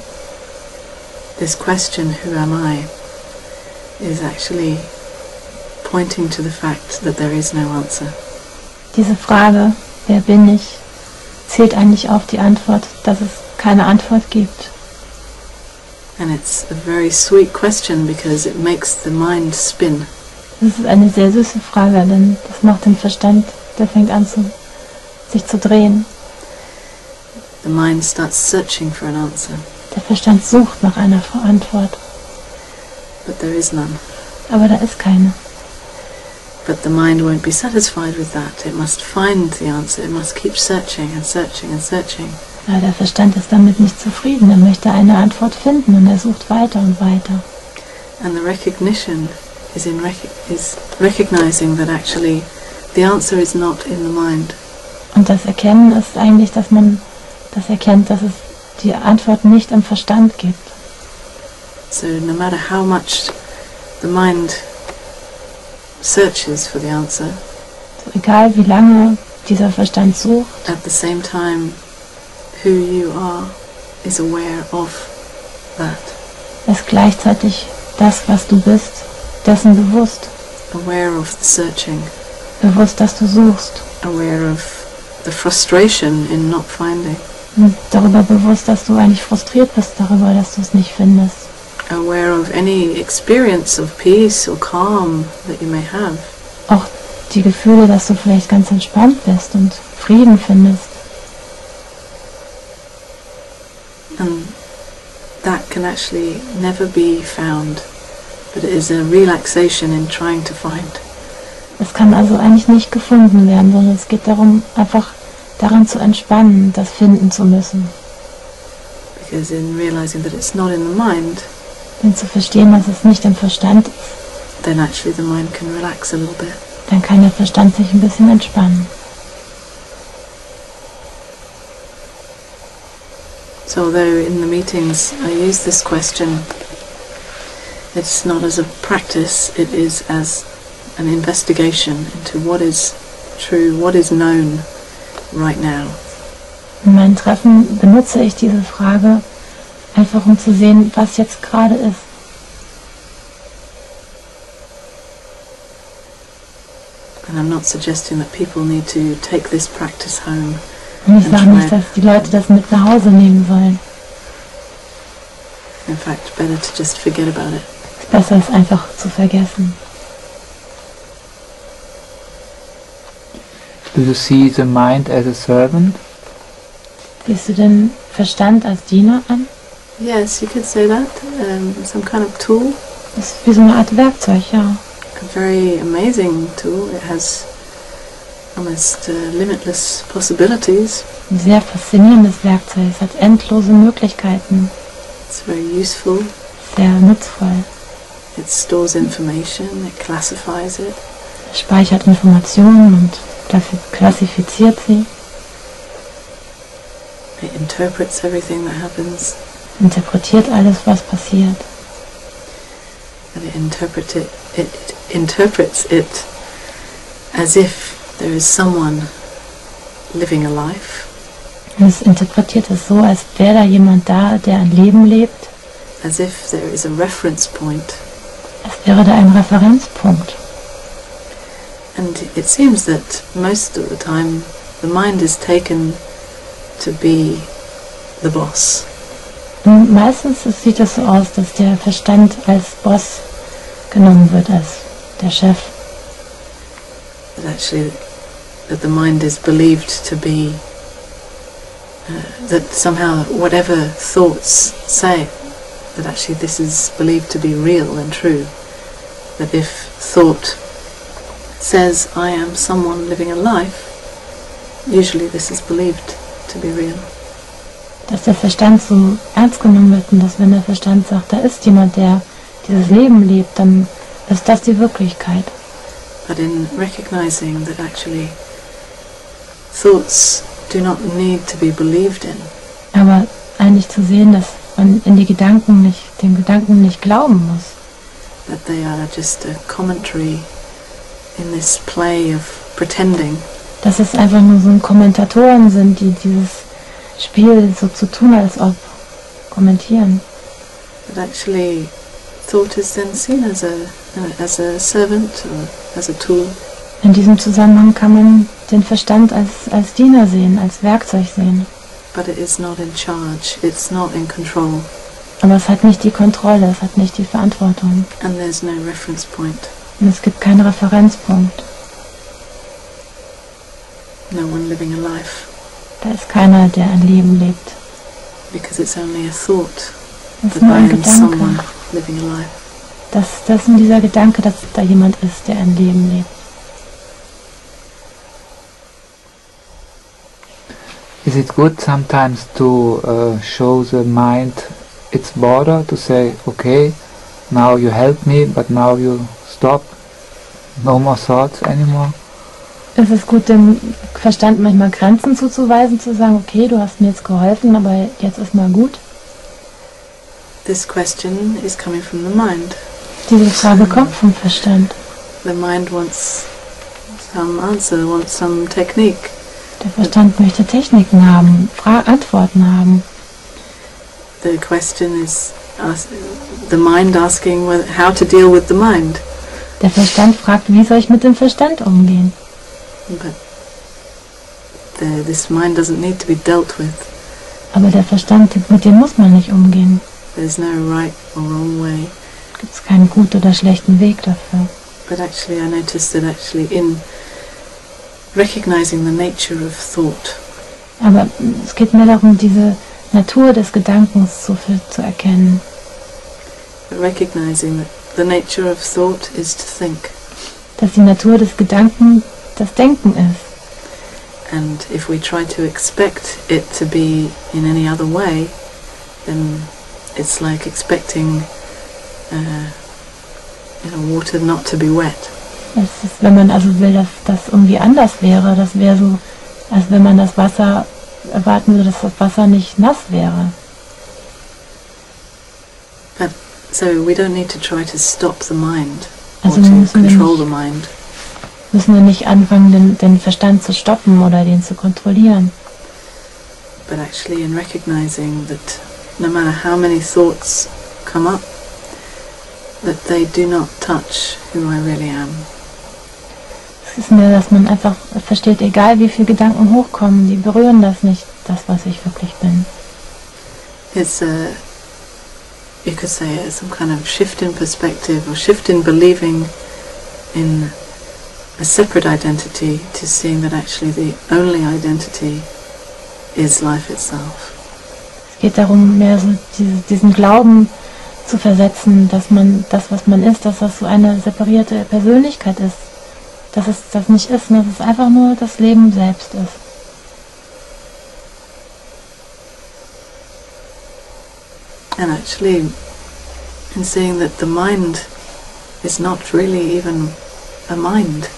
This question, who am I, is actually pointing to the fact that there is no answer. Diese Frage, wer bin ich, zielt eigentlich auf die Antwort, dass es keine Antwort gibt. And it's a very sweet question because it makes the mind spin. Das ist eine sehr süße Frage, denn das macht den Verstand, der fängt an sich zu drehen. The mind starts searching for an answer, Der Verstand sucht nach einer Antwort, but there is none. aber da ist keine. But the mind won't be satisfied with that. It must find the answer. It must keep searching and searching and searching. Ja, der Verstand ist damit nicht zufrieden. Er möchte eine Antwort finden und er sucht weiter und weiter. And the recognition is recognizing that actually the answer is not in the mind. Und das Erkennen ist eigentlich, dass man das erkennt, dass es die Antwort nicht im Verstand gibt. So no matter how much the mind searches for the answer, So, egal wie lange dieser Verstand sucht, at the same time who you are is aware of that. ist gleichzeitig das, was du bist, dessen bewusst. Aware of the searching. Bewusst, dass du suchst. Aware of the frustration in not finding. Und darüber bewusst, dass du eigentlich frustriert bist darüber, dass du es nicht findest. Aware of any experience of peace or calm that you may have. Auch die Gefühle, dass du vielleicht ganz entspannt bist und Frieden findest. And that can actually never be found, but it is a relaxation in trying to find. Es kann also eigentlich nicht gefunden werden, sondern es geht darum, einfach daran zu entspannen, das finden zu müssen. Because in realizing that it's not in the mind, Denn zu verstehen, dass es nicht im Verstand ist, then actually the mind can relax a little bit. dann kann der Verstand sich ein bisschen entspannen. So although in the meetings I use this question, it's not as a practice, it is as an investigation into what is true, what is known right now. In meinen Treffen benutze ich diese Frage einfach, um zu sehen, was jetzt gerade ist. And I'm not suggesting that people need to take this practice home. Und ich sage nicht, dass die Leute das mit nach Hause nehmen sollen. In fact, better to just forget about it. Es ist besser, es einfach zu vergessen. Do you see the mind as a servant? Siehst du den Verstand als Diener an? Yes, you could say that. Some kind of tool. Das ist wie so eine Art Werkzeug, ja. A very amazing tool. It has almost limitless possibilities. Ein sehr faszinierendes Werkzeug. Es hat endlose Möglichkeiten. It's very useful. Sehr nutzvoll. It stores information. It classifies it. Es speichert Informationen und dafür klassifiziert sie. It interprets everything that happens. Interpretiert alles, was passiert. And it interprets it as if there is someone living a life. Und es interpretiert es so, als wäre da jemand da, der ein Leben lebt. As if there is a reference point. Als wäre da ein Referenzpunkt. And it seems that most of the time the mind is taken to be the boss. Und meistens sieht es so aus, dass der Verstand als Boss genommen wird, als der Chef. But actually that the mind is believed to be that somehow whatever thoughts say, that actually this is believed to be real and true. That if thought says I am someone living a life, usually this is believed to be real. Dass der Verstand so ernst genommen wird und dass wenn der Verstand sagt, da ist jemand, der dieses Leben lebt, dann ist das die Wirklichkeit. But in recognizing that actually thoughts do not need to be believed in. Aber eigentlich zu sehen, dass man in den Gedanken nicht glauben muss. That they are just a commentary in this play of pretending. Dass es einfach nur so Kommentatoren sind, die dieses Spiel so zu tun, als ob kommentieren. But actually thought is then seen as a servant or as a tool. In diesem Zusammenhang kann man den Verstand als Diener sehen, als Werkzeug sehen. But it is not in charge, it's not in control. Aber es hat nicht die Kontrolle, es hat nicht die Verantwortung. And there's no reference point. Und es gibt keinen Referenzpunkt. No one living a life. Da ist keiner, der ein Leben lebt. Because it's only a thought Das ist that nur I ein am someone Gedanke. living a life. Das ist dieser Gedanke, dass da jemand ist, der ein Leben lebt. Is it good sometimes to show the mind its border, to say, okay, now you help me, but now you stop, no more thoughts anymore? Es ist gut, dem Verstand manchmal Grenzen zuzuweisen, zu sagen, okay, du hast mir jetzt geholfen, aber jetzt ist mal gut. This question is coming from the mind. Diese Frage kommt vom Verstand. The mind wants some answer, wants some technique. Der Verstand möchte Techniken haben, Antworten haben. The question is the mind asking how to deal with the mind. Der Verstand fragt, wie soll ich mit dem Verstand umgehen? But this mind doesn't need to be dealt with. Aber der Verstand, mit dem muss man nicht umgehen. There's no right or wrong way. Gibt es keinen guten oder schlechten Weg dafür. But actually I noticed that actually in recognizing the nature of thought. Aber es geht mir darum, diese Natur des Gedankens zu erkennen. Recognizing that the nature of thought is to think. Dass die Natur des Gedanken das Denken ist. And if we try to expect it to be in any other way, then it's like expecting water not to be wet. Es ist, wenn man also will, dass das irgendwie anders wäre, das wäre so, als wenn man das Wasser erwarten würde, dass das Wasser nicht nass wäre. But so we don't need to try to stop the mind or Also to müssen control the mind. wir nicht anfangen, den Verstand zu stoppen oder den zu kontrollieren. But actually in recognizing that no matter how many thoughts come up, that they do not touch who I really am. Es ist mir, dass man einfach versteht, egal wie viele Gedanken hochkommen, die berühren das nicht, das, was ich wirklich bin. It's you could say some kind of shift in perspective or shift in believing in a separate identity to seeing that actually the only identity is life itself. Es geht darum, mehr so diesen Glauben zu versetzen, dass man das, was man ist, dass das so eine separierte Persönlichkeit ist. Dass es das nicht ist, dass es einfach nur das Leben selbst ist. And actually, in seeing that the mind is not really even a mind.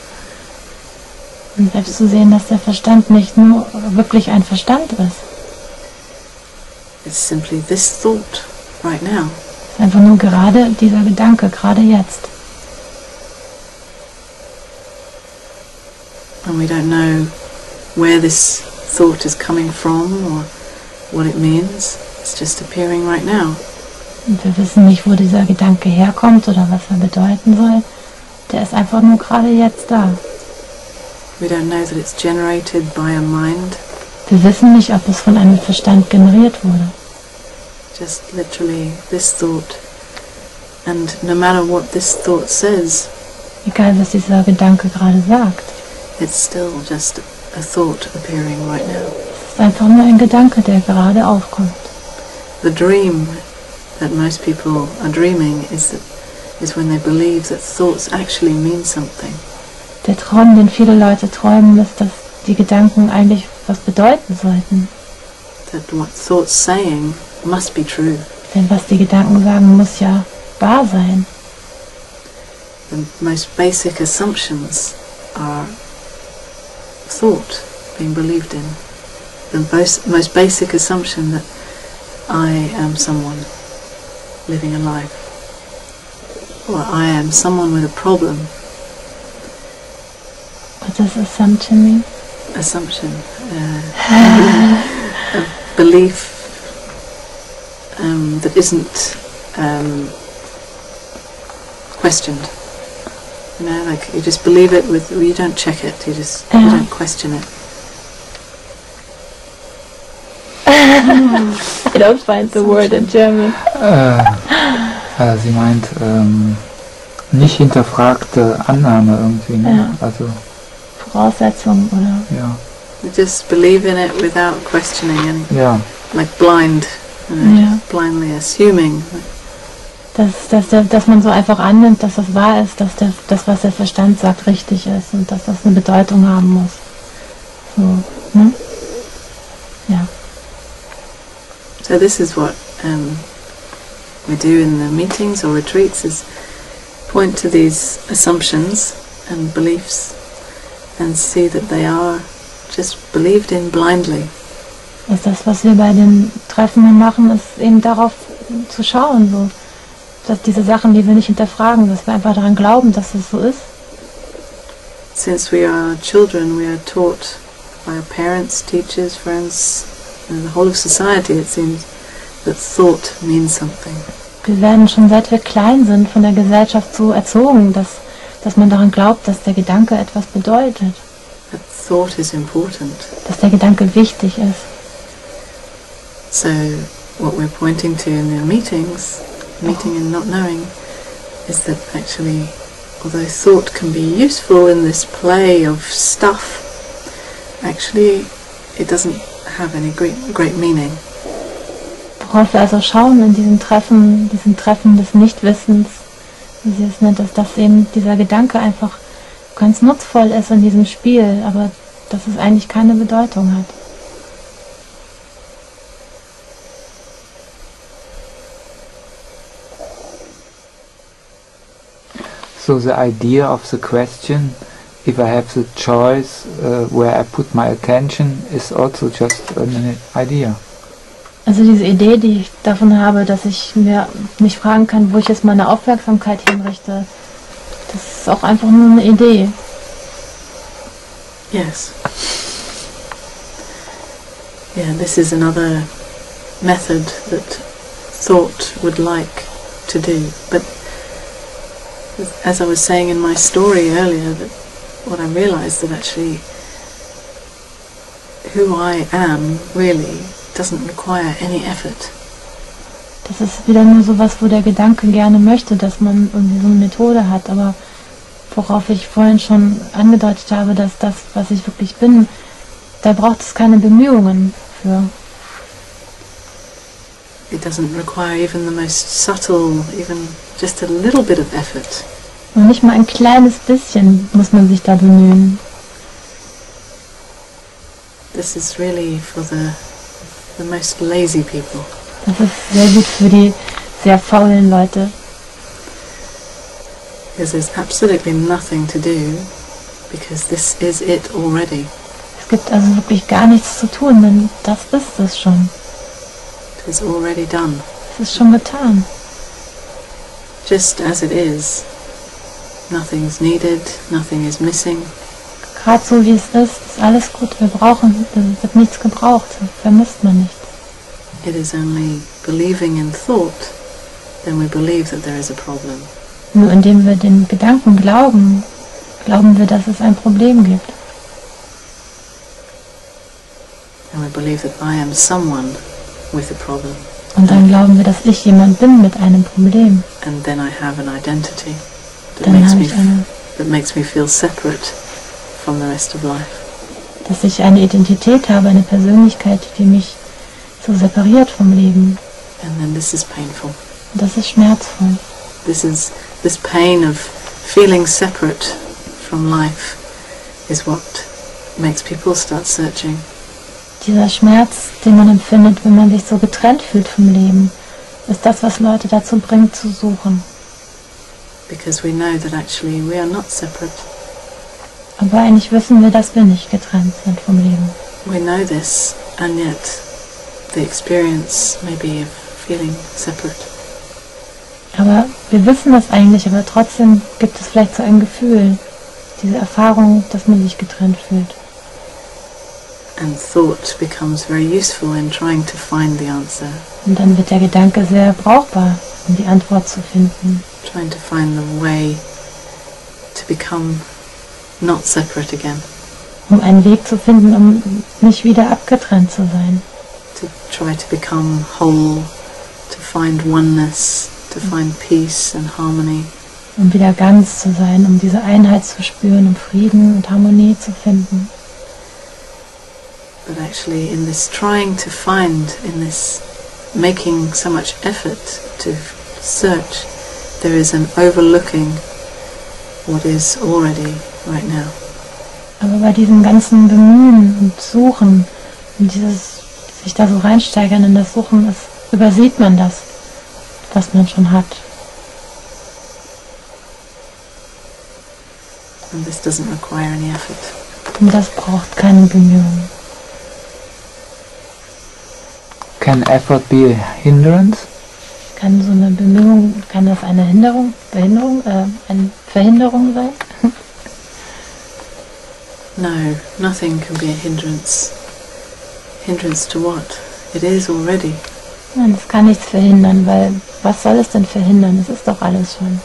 Und selbst zu sehen, dass der Verstand nicht nur wirklich ein Verstand ist. It's simply this thought right now. Es ist einfach nur gerade dieser Gedanke, gerade jetzt. And we don't know where this thought is coming from or what it means. It's just appearing right now. Und wir wissen nicht, wo dieser Gedanke herkommt oder was er bedeuten soll. Der ist einfach nur gerade jetzt da. We don't know that it's generated by a mind. Wir wissen nicht, ob es von einem Verstand generiert wurde. Just literally this thought. And no matter what this thought says, Egal, was dieser Gedanke gerade sagt. it's still just a thought appearing right now. Es ist einfach nur ein Gedanke, der gerade aufkommt. The dream that most people are dreaming is when they believe that thoughts actually mean something. Der Traum, den viele Leute träumen, ist, dass die Gedanken eigentlich was bedeuten sollten. That what thoughts saying must be true. Denn was die Gedanken sagen, muss ja wahr sein. The most basic assumptions are thought being believed in. The most basic assumption that I am someone living a life, or I am someone with a problem. What does assumption mean? Assumption, a belief that isn't questioned. You know, like you just believe it you don't check it, you don't question it. I don't find the word in German. Sie meint nicht hinterfragte Annahme irgendwie, ne? Ja. Also Voraussetzung oder? ja. You just believe in it without questioning anything. Ja. Like blind, you know, Ja. blindly assuming. Dass man so einfach annimmt, dass das wahr ist, dass das, was der Verstand sagt, richtig ist und dass das eine Bedeutung haben muss. So, ne? Ja. So this is what we do in the meetings or retreats, is point to these assumptions and beliefs and see that they are just believed in blindly. Das, was wir bei den Treffen machen, ist eben darauf zu schauen, so, dass diese Sachen, die wir nicht hinterfragen, dass wir einfach daran glauben, dass es so ist. Since we are children, we are taught by our parents, teachers, friends, and the whole of society, it seems, that thought means something. Wir werden schon seit wir klein sind von der Gesellschaft so erzogen, dass man daran glaubt, dass der Gedanke etwas bedeutet. That thought is important. Dass der Gedanke wichtig ist. So what we're pointing to in the meetings, meeting and not knowing, is that actually, although thought can be useful in this play of stuff, actually it doesn't have any great meaning. Worauf wir also schauen in diesen Treffen des Nichtwissens, wie sie es nennt, dass eben dieser Gedanke einfach ganz nutzvoll ist in diesem Spiel, aber dass es eigentlich keine Bedeutung hat. So the idea of the question, if I have the choice where I put my attention, is also just an idea. Also diese Idee, die ich davon habe, dass ich mir nicht fragen kann, wo ich jetzt meine Aufmerksamkeit hinrichte, das ist auch einfach nur eine Idee. Yes. Yeah, this is another method that thought would like to do. But as I was saying in my story earlier, that what I realized that actually who I am really doesn't require any effort. Das ist wieder nur sowas, wo der Gedanke gerne möchte, dass man irgendwie so eine Methode hat, aber worauf ich vorhin schon angedeutet habe, dass das, was ich wirklich bin, da braucht es keine Bemühungen für. It doesn't require even the most subtle, even just a little bit of effort. Und nicht mal ein kleines bisschen muss man sich da bemühen. This is really for the most lazy people. Das ist sehr gut für die sehr faulen Leute. Because there's absolutely nothing to do, because this is it already. Es gibt also wirklich gar nichts zu tun, denn das ist es schon. It is already done. Es ist schon getan. Just as it is. Nothing's needed, nothing is missing. Gerade so wie es ist alles gut. Es wird nichts gebraucht, vermisst man nichts. It is only believing in thought, then we believe that there is a problem. Nur indem wir den Gedanken glauben, glauben wir, dass es ein Problem gibt. And we believe that I am someone with a problem. Und dann glauben wir, dass ich jemand bin mit einem Problem. And then I have an identity that Dann makes habe me ich eine, makes me feel separate from the rest of life. dass ich eine Identität habe, eine Persönlichkeit, die mich so separiert vom Leben. And then this is painful. Und das ist schmerzvoll. This pain of feeling separate from life is what makes people start searching. Dieser Schmerz, den man empfindet, wenn man sich so getrennt fühlt vom Leben, ist das, was Leute dazu bringt, zu suchen. Because we know that actually we are not separate. Aber eigentlich wissen wir, dass wir nicht getrennt sind vom Leben. We know this, and yet the experience maybe of feeling separate. Aber wir wissen das eigentlich, aber trotzdem gibt es vielleicht so ein Gefühl, diese Erfahrung, dass man sich getrennt fühlt. And thought becomes very useful in trying to find the answer, Und dann wird der Gedanke sehr brauchbar, um die Antwort zu finden. trying to find the way to become not separate again, Um einen Weg zu finden, um nicht wieder abgetrennt zu sein. to try to become whole, to find oneness, to find peace and harmony. Um wieder ganz zu sein, um diese Einheit zu spüren, um Frieden und Harmonie zu finden. But actually in this trying to find, in this making so much effort to search, there is an overlooking what is already right now. Aber bei diesem ganzen Bemühen und Suchen und dieses sich da so reinsteigern in das Suchen, übersieht man das, was man schon hat. And this doesn't require any effort. Und das braucht keine Bemühungen. Can effort be a hindrance? Kann so eine Bemühung, kann das eine eine Verhinderung sein? No, nothing can be a hindrance. Hindrance to what? It is already. Nein, das kann nichts verhindern, weil was soll es denn verhindern? Es ist doch alles schon.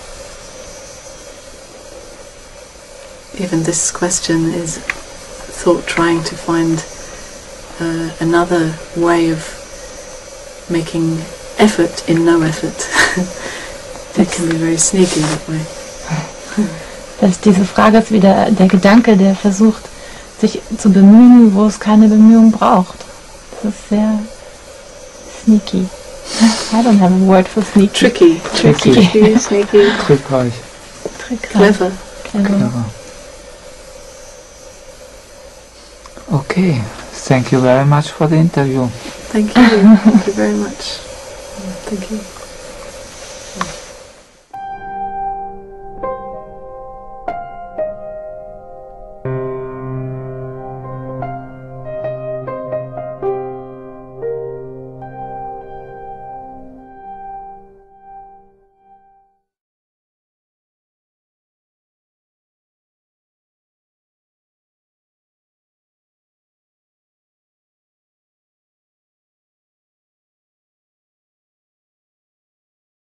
Even this question is thought trying to find another way of making effort in no effort. It can be very sneaky that way. Diese Frage ist wieder der Gedanke, der versucht, sich zu bemühen, wo es keine Bemühung braucht. Das ist sehr sneaky. I don't have a word for sneaky. Tricky. Tricky. Sneaky. Trickreich. Clever. Clever. Okay, thank you very much for the interview. Thank you. Thank you very much. Thank you.